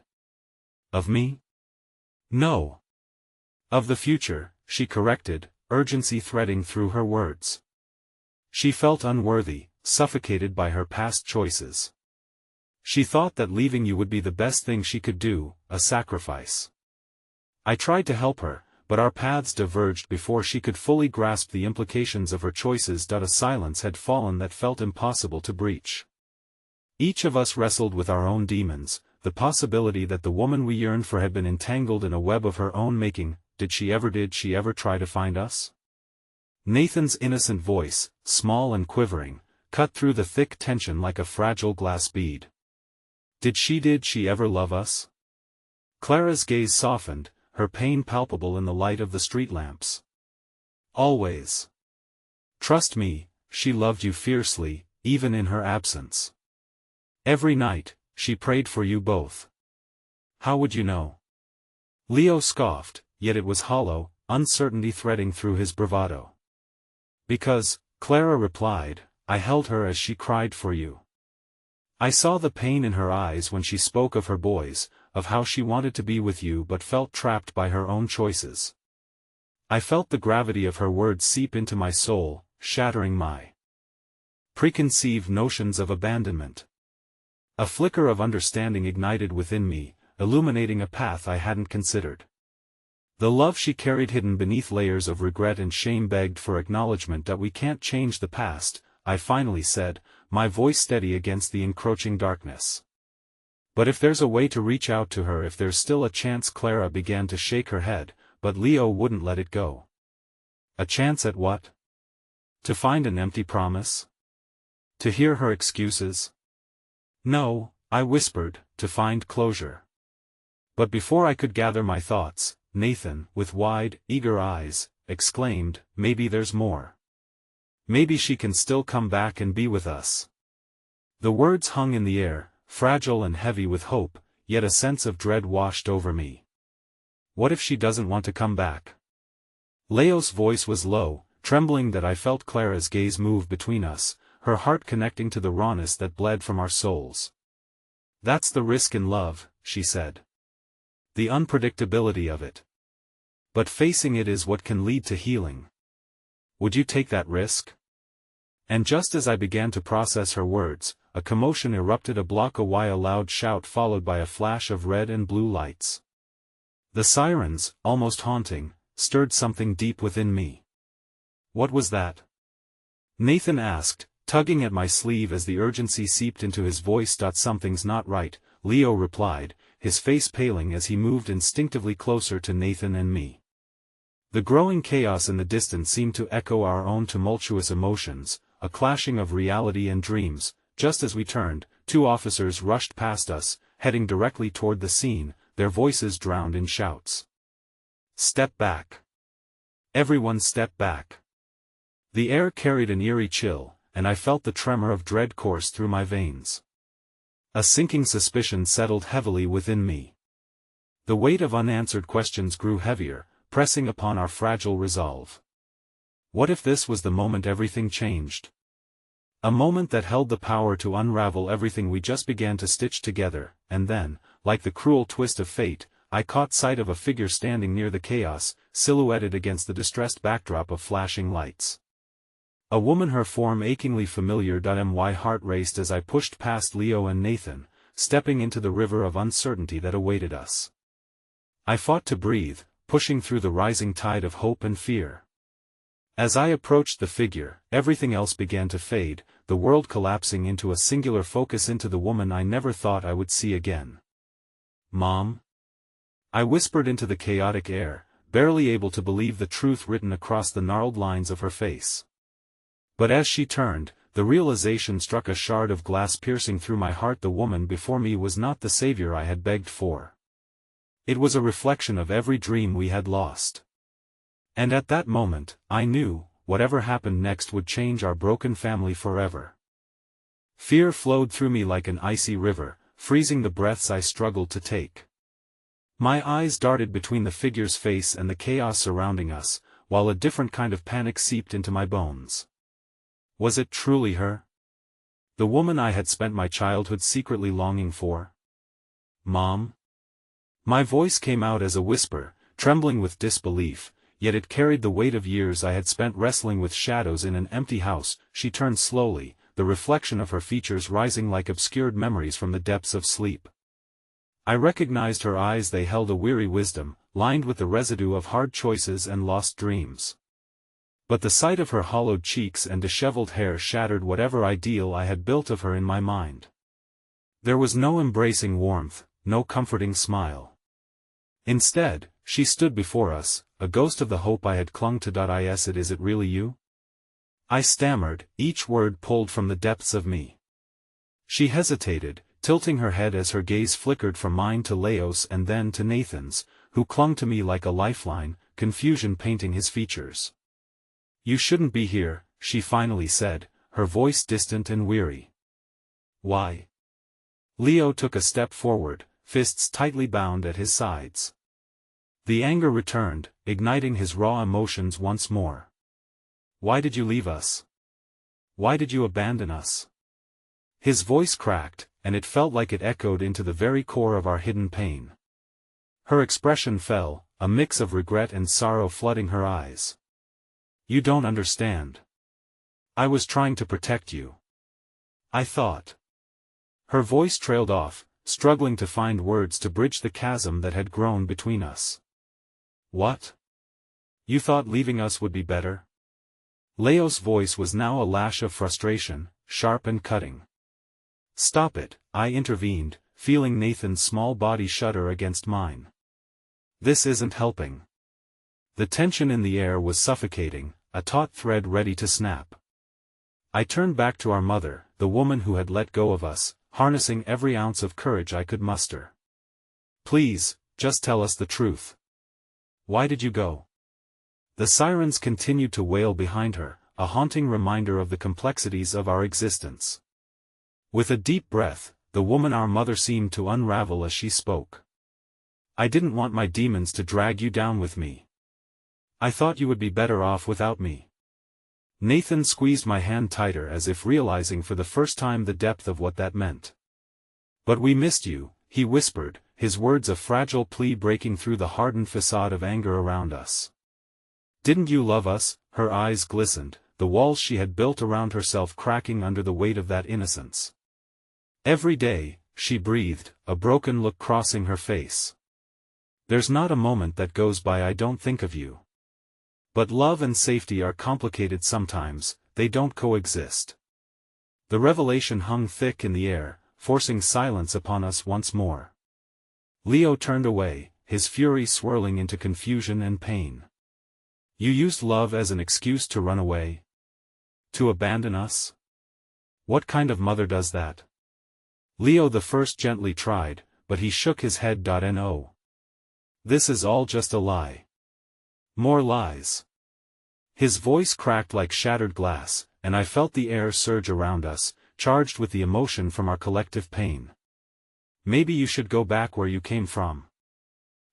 Of me? No. Of the future, she corrected, urgency threading through her words. She felt unworthy, suffocated by her past choices. She thought that leaving you would be the best thing she could do, a sacrifice. I tried to help her, but our paths diverged before she could fully grasp the implications of her choices. A silence had fallen that felt impossible to breach. Each of us wrestled with our own demons, the possibility that the woman we yearned for had been entangled in a web of her own making. Did she ever try to find us? Nathan's innocent voice, small and quivering, cut through the thick tension like a fragile glass bead. Did she ever love us? Clara's gaze softened, her pain palpable in the light of the street lamps. Always. Trust me, she loved you fiercely, even in her absence. Every night, she prayed for you both. How would you know? Leo scoffed, yet it was hollow, uncertainty threading through his bravado. Because, Clara replied, I held her as she cried for you. I saw the pain in her eyes when she spoke of her boys, of how she wanted to be with you but felt trapped by her own choices. I felt the gravity of her words seep into my soul, shattering my preconceived notions of abandonment. A flicker of understanding ignited within me, illuminating a path I hadn't considered. The love she carried hidden beneath layers of regret and shame begged for acknowledgement. That we can't change the past, I finally said, my voice steady against the encroaching darkness. But if there's a way to reach out to her, if there's still a chance. Clara began to shake her head, but Leo wouldn't let it go. A chance at what? To find an empty promise? To hear her excuses? No, I whispered, to find closure. But before I could gather my thoughts, Nathan, with wide, eager eyes, exclaimed, maybe there's more. Maybe she can still come back and be with us. The words hung in the air, fragile and heavy with hope, yet a sense of dread washed over me. What if she doesn't want to come back? Leo's voice was low, trembling. That I felt Clara's gaze move between us, her heart connecting to the rawness that bled from our souls. That's the risk in love, she said. The unpredictability of it. But facing it is what can lead to healing. Would you take that risk? And just as I began to process her words, a commotion erupted. A block away, a loud shout followed by a flash of red and blue lights. The sirens, almost haunting, stirred something deep within me. What was that? Nathan asked, tugging at my sleeve as the urgency seeped into his voice. Something's not right, Leo replied, his face paling as he moved instinctively closer to Nathan and me. The growing chaos in the distance seemed to echo our own tumultuous emotions, a clashing of reality and dreams. Just as we turned, two officers rushed past us, heading directly toward the scene, their voices drowned in shouts. Step back. Everyone step back. The air carried an eerie chill, and I felt the tremor of dread course through my veins. A sinking suspicion settled heavily within me. The weight of unanswered questions grew heavier, pressing upon our fragile resolve. What if this was the moment everything changed? A moment that held the power to unravel everything we just began to stitch together, and then, like the cruel twist of fate, I caught sight of a figure standing near the chaos, silhouetted against the distressed backdrop of flashing lights. A woman, her form achingly familiar. My heart raced as I pushed past Leo and Nathan, stepping into the river of uncertainty that awaited us. I fought to breathe, pushing through the rising tide of hope and fear. As I approached the figure, everything else began to fade, the world collapsing into a singular focus, into the woman I never thought I would see again. Mom? I whispered into the chaotic air, barely able to believe the truth written across the gnarled lines of her face. But as she turned, the realization struck a shard of glass piercing through my heart. The woman before me was not the savior I had begged for. It was a reflection of every dream we had lost. And at that moment, I knew, whatever happened next would change our broken family forever. Fear flowed through me like an icy river, freezing the breaths I struggled to take. My eyes darted between the figure's face and the chaos surrounding us, while a different kind of panic seeped into my bones. Was it truly her? The woman I had spent my childhood secretly longing for? Mom? My voice came out as a whisper, trembling with disbelief, yet it carried the weight of years I had spent wrestling with shadows in an empty house. She turned slowly, the reflection of her features rising like obscured memories from the depths of sleep. I recognized her eyes. They held a weary wisdom, lined with the residue of hard choices and lost dreams. But the sight of her hollowed cheeks and disheveled hair shattered whatever ideal I had built of her in my mind. There was no embracing warmth, no comforting smile. Instead, she stood before us, a ghost of the hope I had clung to. Is it really you? I stammered, each word pulled from the depths of me. She hesitated, tilting her head as her gaze flickered from mine to Leos and then to Nathan's, who clung to me like a lifeline, confusion painting his features. You shouldn't be here, she finally said, her voice distant and weary. Why? Leo took a step forward, fists tightly bound at his sides. The anger returned, igniting his raw emotions once more. Why did you leave us? Why did you abandon us? His voice cracked, and it felt like it echoed into the very core of our hidden pain. Her expression fell, a mix of regret and sorrow flooding her eyes. You don't understand. I was trying to protect you. I thought. Her voice trailed off, struggling to find words to bridge the chasm that had grown between us. What? You thought leaving us would be better? Leo's voice was now a lash of frustration, sharp and cutting. Stop it, I intervened, feeling Nathan's small body shudder against mine. This isn't helping. The tension in the air was suffocating, a taut thread ready to snap. I turned back to our mother, the woman who had let go of us, harnessing every ounce of courage I could muster. Please, just tell us the truth. Why did you go? The sirens continued to wail behind her, a haunting reminder of the complexities of our existence. With a deep breath, the woman our mother seemed to unravel as she spoke. I didn't want my demons to drag you down with me. I thought you would be better off without me. Nathan squeezed my hand tighter as if realizing for the first time the depth of what that meant. But we missed you, he whispered, his words a fragile plea breaking through the hardened facade of anger around us. Didn't you love us? Her eyes glistened, the walls she had built around herself cracking under the weight of that innocence. Every day, she breathed, a broken look crossing her face. There's not a moment that goes by I don't think of you. But love and safety are complicated sometimes, they don't coexist. The revelation hung thick in the air, forcing silence upon us once more. Leo turned away, his fury swirling into confusion and pain. You used love as an excuse to run away? To abandon us? What kind of mother does that? Leo the first gently tried, but he shook his head. No. This is all just a lie. More lies. His voice cracked like shattered glass, and I felt the air surge around us, charged with the emotion from our collective pain. Maybe you should go back where you came from.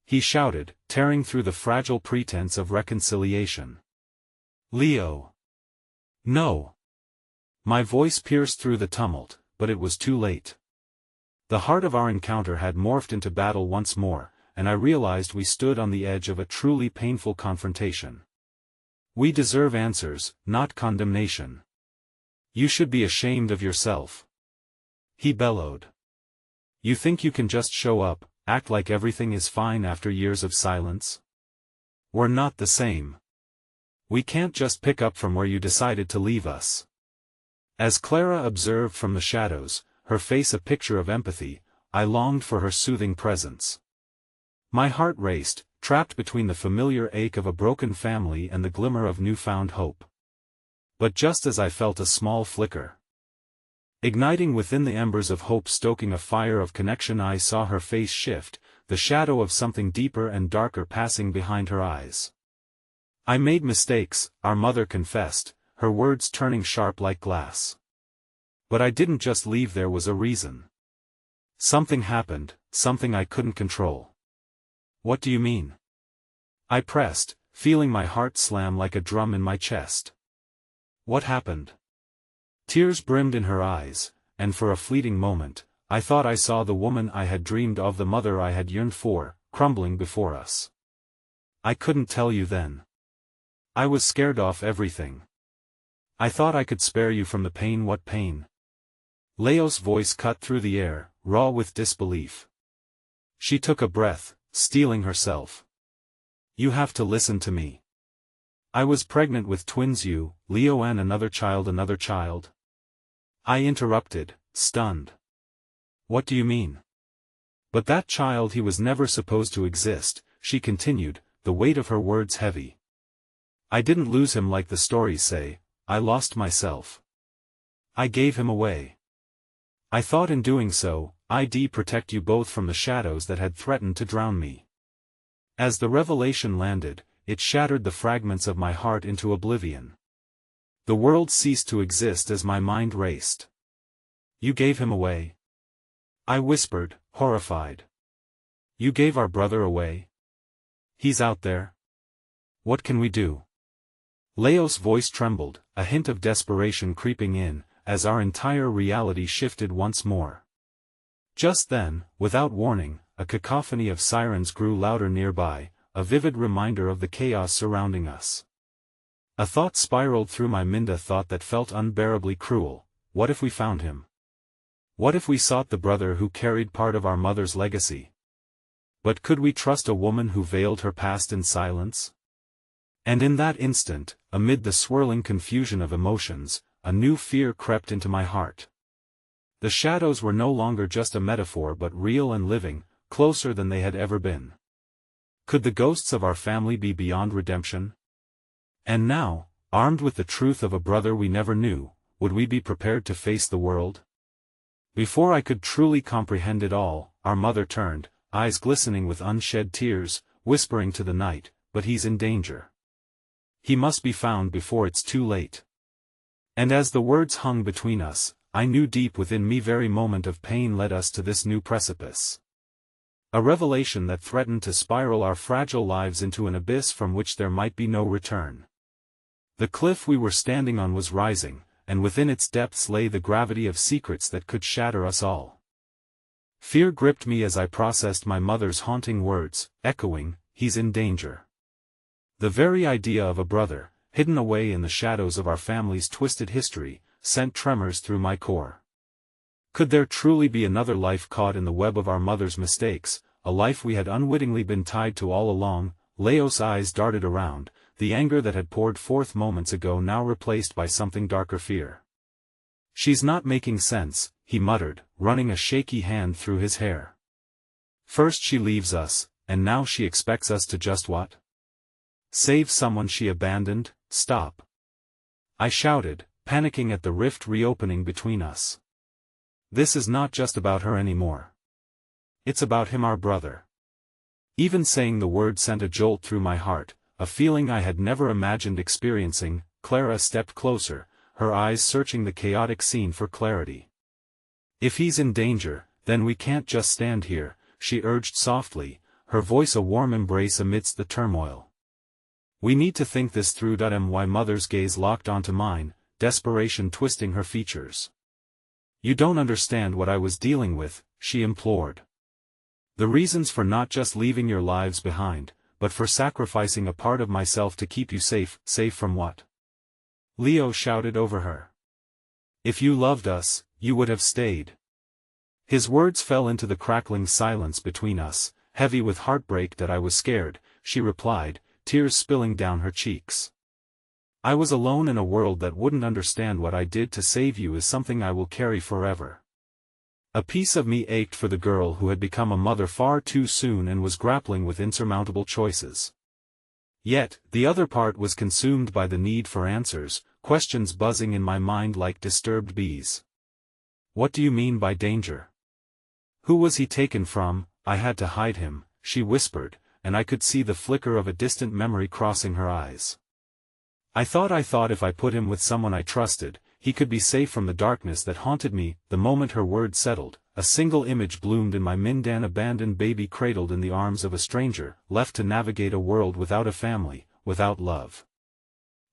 He shouted, tearing through the fragile pretense of reconciliation. Leo. No. My voice pierced through the tumult, but it was too late. The heart of our encounter had morphed into battle once more, and I realized we stood on the edge of a truly painful confrontation. We deserve answers, not condemnation. You should be ashamed of yourself. He bellowed. You think you can just show up, act like everything is fine after years of silence? We're not the same. We can't just pick up from where you decided to leave us. As Clara observed from the shadows, her face a picture of empathy, I longed for her soothing presence. My heart raced, trapped between the familiar ache of a broken family and the glimmer of newfound hope. But just as I felt a small flicker, igniting within the embers of hope stoking a fire of connection, I saw her face shift, the shadow of something deeper and darker passing behind her eyes. I made mistakes, our mother confessed, her words turning sharp like glass. But I didn't just leave, there was a reason. Something happened, something I couldn't control. What do you mean? I pressed, feeling my heart slam like a drum in my chest. What happened? Tears brimmed in her eyes, and for a fleeting moment, I thought I saw the woman I had dreamed of, the mother I had yearned for, crumbling before us. I couldn't tell you then. I was scared off everything. I thought I could spare you from the pain. What pain? Leo's voice cut through the air, raw with disbelief. She took a breath, steeling herself. You have to listen to me. I was pregnant with twins, you, Leo, and another child. Another child? I interrupted, stunned. What do you mean? But that child, he was never supposed to exist, she continued, the weight of her words heavy. I didn't lose him like the stories say, I lost myself. I gave him away. I thought in doing so, I'd protect you both from the shadows that had threatened to drown me. As the revelation landed, it shattered the fragments of my heart into oblivion. The world ceased to exist as my mind raced. You gave him away? I whispered, horrified. You gave our brother away? He's out there? What can we do? Leo's voice trembled, a hint of desperation creeping in, as our entire reality shifted once more. Just then, without warning, a cacophony of sirens grew louder nearby, a vivid reminder of the chaos surrounding us. A thought spiraled through my mind, a thought that felt unbearably cruel. What if we found him? What if we sought the brother who carried part of our mother's legacy? But could we trust a woman who veiled her past in silence? And in that instant, amid the swirling confusion of emotions, a new fear crept into my heart. The shadows were no longer just a metaphor but real and living, closer than they had ever been. Could the ghosts of our family be beyond redemption? And now, armed with the truth of a brother we never knew, would we be prepared to face the world? Before I could truly comprehend it all, our mother turned, eyes glistening with unshed tears, whispering to the night, but he's in danger. He must be found before it's too late. And as the words hung between us, I knew deep within me very moment of pain led us to this new precipice. A revelation that threatened to spiral our fragile lives into an abyss from which there might be no return. The cliff we were standing on was rising, and within its depths lay the gravity of secrets that could shatter us all. Fear gripped me as I processed my mother's haunting words, echoing, he's in danger. The very idea of a brother, hidden away in the shadows of our family's twisted history, sent tremors through my core. Could there truly be another life caught in the web of our mother's mistakes, a life we had unwittingly been tied to all along? Leo's eyes darted around, the anger that had poured forth moments ago now replaced by something darker, fear. She's not making sense, he muttered, running a shaky hand through his hair. First she leaves us, and now she expects us to just what? Save someone she abandoned? Stop! I shouted, panicking at the rift reopening between us. This is not just about her anymore. It's about him, our brother. Even saying the word sent a jolt through my heart, a feeling I had never imagined experiencing. Clara stepped closer, her eyes searching the chaotic scene for clarity. If he's in danger, then we can't just stand here, she urged softly, her voice a warm embrace amidst the turmoil. We need to think this through. My mother's gaze locked onto mine, desperation twisting her features. You don't understand what I was dealing with, she implored. The reasons for not just leaving your lives behind, but for sacrificing a part of myself to keep you safe. Safe from what? Leo shouted over her. If you loved us, you would have stayed. His words fell into the crackling silence between us, heavy with heartbreak. That I was scared, she replied, tears spilling down her cheeks. I was alone in a world that wouldn't understand what I did to save you is something I will carry forever. A piece of me ached for the girl who had become a mother far too soon and was grappling with insurmountable choices. Yet, the other part was consumed by the need for answers, questions buzzing in my mind like disturbed bees. What do you mean by danger? Who was he taken from? I had to hide him, she whispered, and I could see the flicker of a distant memory crossing her eyes. I thought if I put him with someone I trusted, he could be safe from the darkness that haunted me. The moment her words settled, a single image bloomed in my mind: an abandoned baby cradled in the arms of a stranger, left to navigate a world without a family, without love.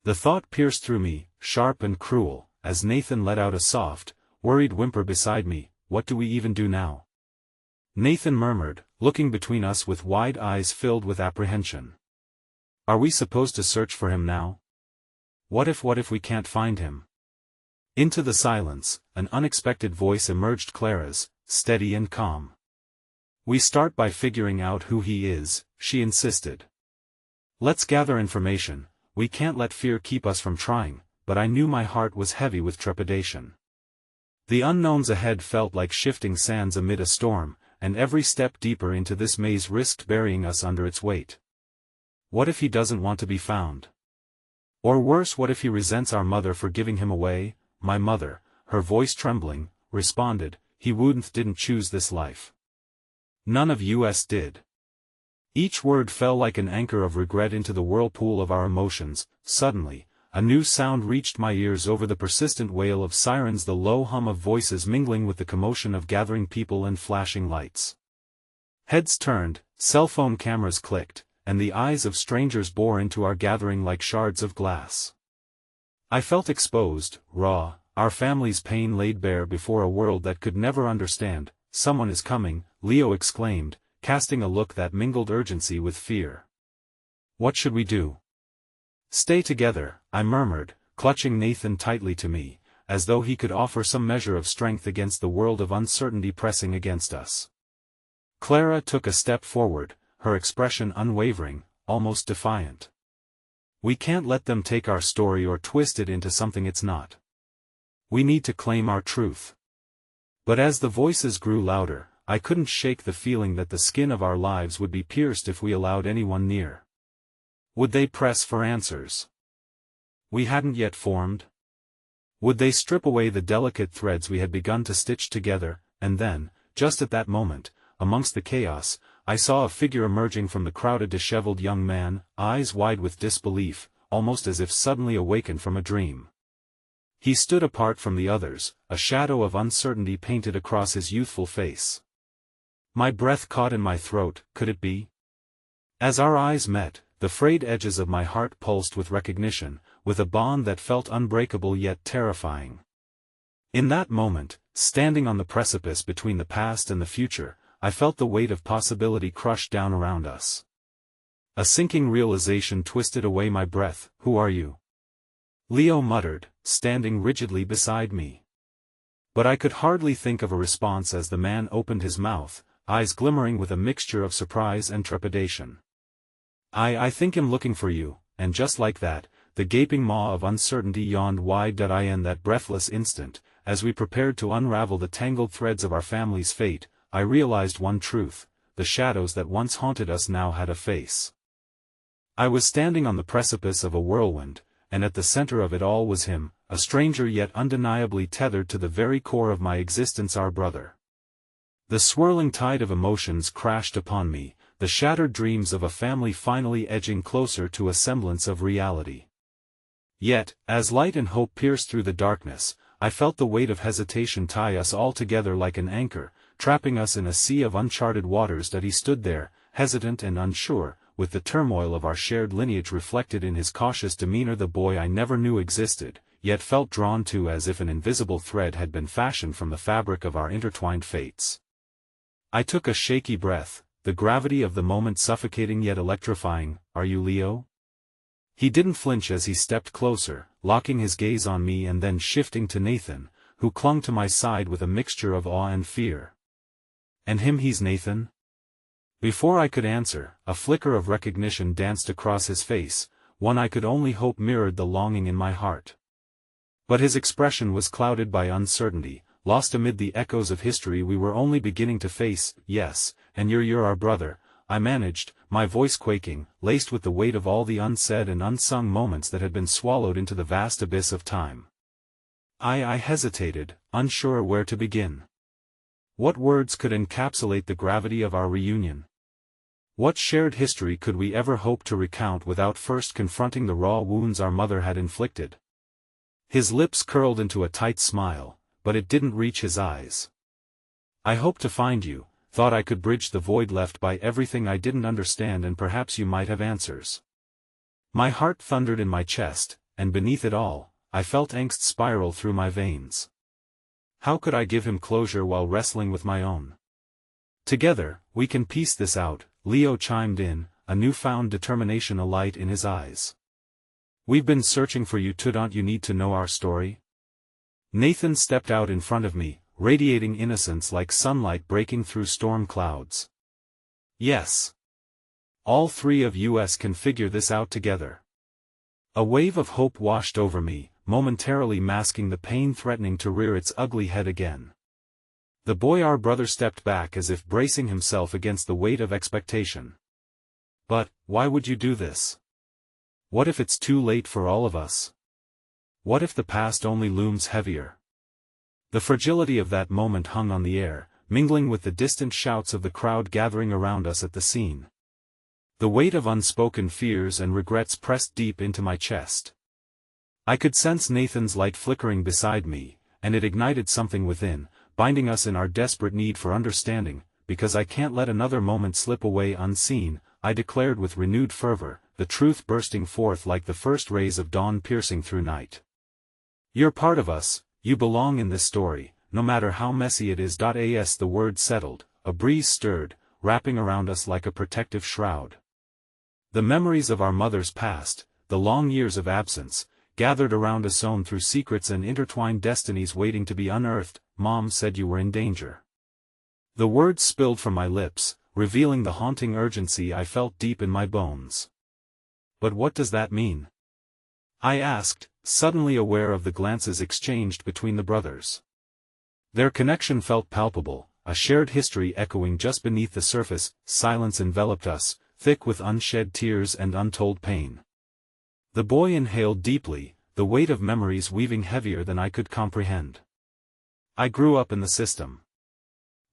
The thought pierced through me, sharp and cruel, as Nathan let out a soft, worried whimper beside me. What do we even do now? Nathan murmured, looking between us with wide eyes filled with apprehension. Are we supposed to search for him now? What if we can't find him? Into the silence, an unexpected voice emerged: Clara's, steady and calm. We start by figuring out who he is, she insisted. Let's gather information. We can't let fear keep us from trying. But I knew my heart was heavy with trepidation. The unknowns ahead felt like shifting sands amid a storm, and every step deeper into this maze risked burying us under its weight. What if he doesn't want to be found? Or worse, what if he resents our mother for giving him away? My mother, her voice trembling, responded, he didn't choose this life. None of us did. Each word fell like an anchor of regret into the whirlpool of our emotions. Suddenly, a new sound reached my ears over the persistent wail of sirens, the low hum of voices mingling with the commotion of gathering people and flashing lights. Heads turned, cell phone cameras clicked, and the eyes of strangers bore into our gathering like shards of glass. I felt exposed, raw, our family's pain laid bare before a world that could never understand. Someone is coming, Leo exclaimed, casting a look that mingled urgency with fear. What should we do? Stay together, I murmured, clutching Nathan tightly to me, as though he could offer some measure of strength against the world of uncertainty pressing against us. Clara took a step forward, her expression unwavering, almost defiant. We can't let them take our story or twist it into something it's not. We need to claim our truth. But as the voices grew louder, I couldn't shake the feeling that the skin of our lives would be pierced if we allowed anyone near. Would they press for answers we hadn't yet formed? Would they strip away the delicate threads we had begun to stitch together? And then, just at that moment, amongst the chaos, I saw a figure emerging from the crowd, a disheveled young man, eyes wide with disbelief, almost as if suddenly awakened from a dream. He stood apart from the others, a shadow of uncertainty painted across his youthful face. My breath caught in my throat. Could it be? As our eyes met, the frayed edges of my heart pulsed with recognition, with a bond that felt unbreakable yet terrifying. In that moment, standing on the precipice between the past and the future, I felt the weight of possibility crush down around us. A sinking realization twisted away my breath. Who are you? Leo muttered, standing rigidly beside me. But I could hardly think of a response as the man opened his mouth, eyes glimmering with a mixture of surprise and trepidation. I think I'm looking for you, and just like that, the gaping maw of uncertainty yawned wide. In that breathless instant, as we prepared to unravel the tangled threads of our family's fate, I realized one truth: the shadows that once haunted us now had a face. I was standing on the precipice of a whirlwind, and at the center of it all was him, a stranger yet undeniably tethered to the very core of my existence, our brother. The swirling tide of emotions crashed upon me, the shattered dreams of a family finally edging closer to a semblance of reality. Yet, as light and hope pierced through the darkness, I felt the weight of hesitation tie us all together like an anchor, trapping us in a sea of uncharted waters. He stood there, hesitant and unsure, with the turmoil of our shared lineage reflected in his cautious demeanor, the boy I never knew existed, yet felt drawn to as if an invisible thread had been fashioned from the fabric of our intertwined fates. I took a shaky breath, the gravity of the moment suffocating yet electrifying. Are you Leo? He didn't flinch as he stepped closer, locking his gaze on me and then shifting to Nathan, who clung to my side with a mixture of awe and fear. And him, he's Nathan? Before I could answer, a flicker of recognition danced across his face, one I could only hope mirrored the longing in my heart. But his expression was clouded by uncertainty, lost amid the echoes of history we were only beginning to face. Yes, and you're our brother, I managed, my voice quaking, laced with the weight of all the unsaid and unsung moments that had been swallowed into the vast abyss of time. I hesitated, unsure where to begin. What words could encapsulate the gravity of our reunion? What shared history could we ever hope to recount without first confronting the raw wounds our mother had inflicted? His lips curled into a tight smile, but it didn't reach his eyes. I hoped to find you, thought I could bridge the void left by everything I didn't understand, and perhaps you might have answers. My heart thundered in my chest, and beneath it all, I felt angst spiral through my veins. How could I give him closure while wrestling with my own? Together, we can piece this out, Leo chimed in, a newfound determination alight in his eyes. We've been searching for you too, don't you need to know our story? Nathan stepped out in front of me, radiating innocence like sunlight breaking through storm clouds. Yes. All three of us can figure this out together. A wave of hope washed over me, momentarily masking the pain threatening to rear its ugly head again. The boy, our brother, stepped back as if bracing himself against the weight of expectation. But, why would you do this? What if it's too late for all of us? What if the past only looms heavier? The fragility of that moment hung on the air, mingling with the distant shouts of the crowd gathering around us at the scene. The weight of unspoken fears and regrets pressed deep into my chest. I could sense Nathan's light flickering beside me, and it ignited something within, binding us in our desperate need for understanding. Because I can't let another moment slip away unseen, I declared with renewed fervor, the truth bursting forth like the first rays of dawn piercing through night. You're part of us, you belong in this story, no matter how messy it is. As the words settled, a breeze stirred, wrapping around us like a protective shroud. The memories of our mother's past, the long years of absence, gathered around us, sewn through secrets and intertwined destinies waiting to be unearthed. Mom said you were in danger. The words spilled from my lips, revealing the haunting urgency I felt deep in my bones. But what does that mean? I asked, suddenly aware of the glances exchanged between the brothers. Their connection felt palpable, a shared history echoing just beneath the surface. Silence enveloped us, thick with unshed tears and untold pain. The boy inhaled deeply, the weight of memories weaving heavier than I could comprehend. I grew up in the system.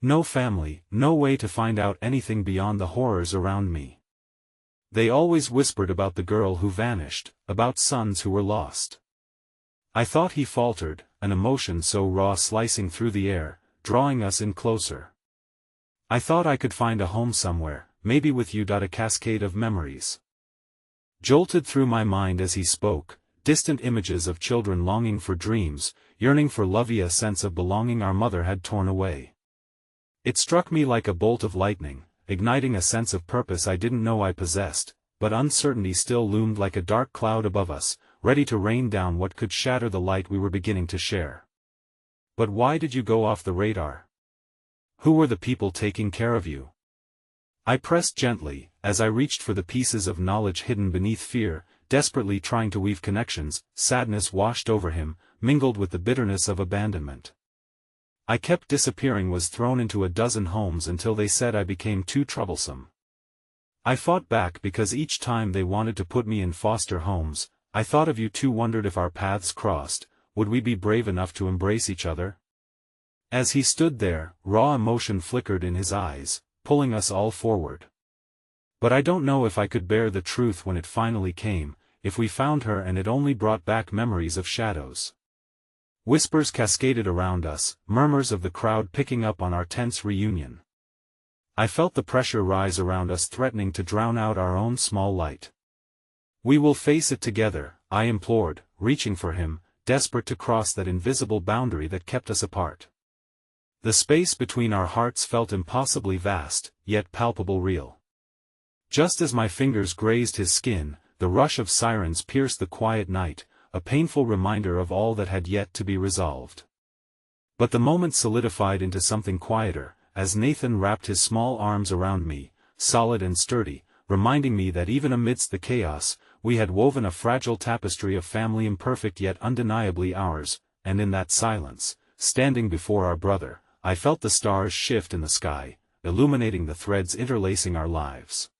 No family, no way to find out anything beyond the horrors around me. They always whispered about the girl who vanished, about sons who were lost. I thought, he faltered, an emotion so raw slicing through the air, drawing us in closer. I thought I could find a home somewhere, maybe with you. A cascade of memories jolted through my mind as he spoke, distant images of children longing for dreams, yearning for love, a sense of belonging our mother had torn away. It struck me like a bolt of lightning, igniting a sense of purpose I didn't know I possessed, but uncertainty still loomed like a dark cloud above us, ready to rain down what could shatter the light we were beginning to share. But why did you go off the radar? Who were the people taking care of you? I pressed gently, as I reached for the pieces of knowledge hidden beneath fear, desperately trying to weave connections. Sadness washed over him, mingled with the bitterness of abandonment. I kept disappearing, was thrown into a dozen homes until they said I became too troublesome. I fought back because each time they wanted to put me in foster homes, I thought of you too, wondered if our paths crossed, would we be brave enough to embrace each other? As he stood there, raw emotion flickered in his eyes, pulling us all forward. But I don't know if I could bear the truth when it finally came, if we found her and it only brought back memories of shadows. Whispers cascaded around us, murmurs of the crowd picking up on our tense reunion. I felt the pressure rise around us, threatening to drown out our own small light. We will face it together, I implored, reaching for him, desperate to cross that invisible boundary that kept us apart. The space between our hearts felt impossibly vast, yet palpable real. Just as my fingers grazed his skin, the rush of sirens pierced the quiet night, a painful reminder of all that had yet to be resolved. But the moment solidified into something quieter, as Nathan wrapped his small arms around me, solid and sturdy, reminding me that even amidst the chaos, we had woven a fragile tapestry of family, imperfect yet undeniably ours. And in that silence, standing before our brother, I felt the stars shift in the sky, illuminating the threads interlacing our lives.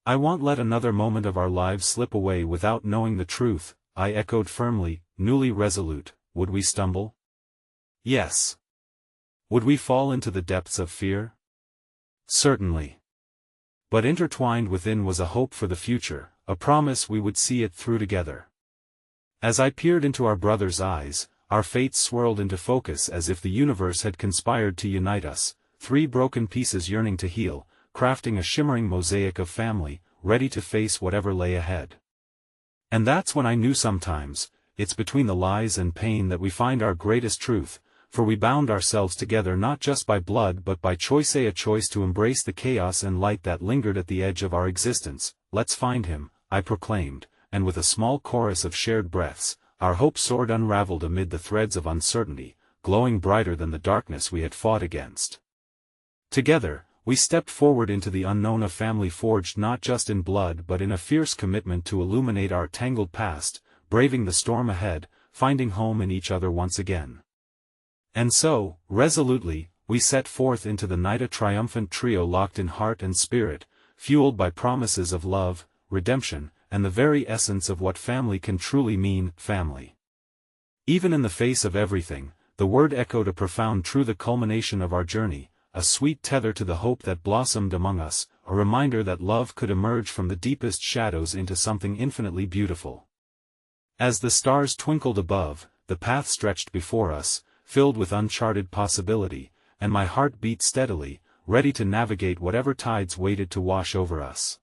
I won't let another moment of our lives slip away without knowing the truth, I echoed firmly, newly resolute. Would we stumble? Yes. Would we fall into the depths of fear? Certainly. But intertwined within was a hope for the future, a promise we would see it through together. As I peered into our brother's eyes, our fates swirled into focus as if the universe had conspired to unite us, three broken pieces yearning to heal, crafting a shimmering mosaic of family, ready to face whatever lay ahead. And that's when I knew sometimes, it's between the lies and pain that we find our greatest truth, for we bound ourselves together not just by blood but by choice, a choice to embrace the chaos and light that lingered at the edge of our existence. Let's find him, I proclaimed, and with a small chorus of shared breaths, our hope soared unraveled amid the threads of uncertainty, glowing brighter than the darkness we had fought against. Together, we stepped forward into the unknown, a family forged not just in blood but in a fierce commitment to illuminate our tangled past, braving the storm ahead, finding home in each other once again. And so, resolutely, we set forth into the night, a triumphant trio locked in heart and spirit, fueled by promises of love, redemption, and the very essence of what family can truly mean, family. Even in the face of everything, the word echoed a profound truth, the culmination of our journey, a sweet tether to the hope that blossomed among us, a reminder that love could emerge from the deepest shadows into something infinitely beautiful. As the stars twinkled above, the path stretched before us, filled with uncharted possibility, and my heart beat steadily, ready to navigate whatever tides waited to wash over us.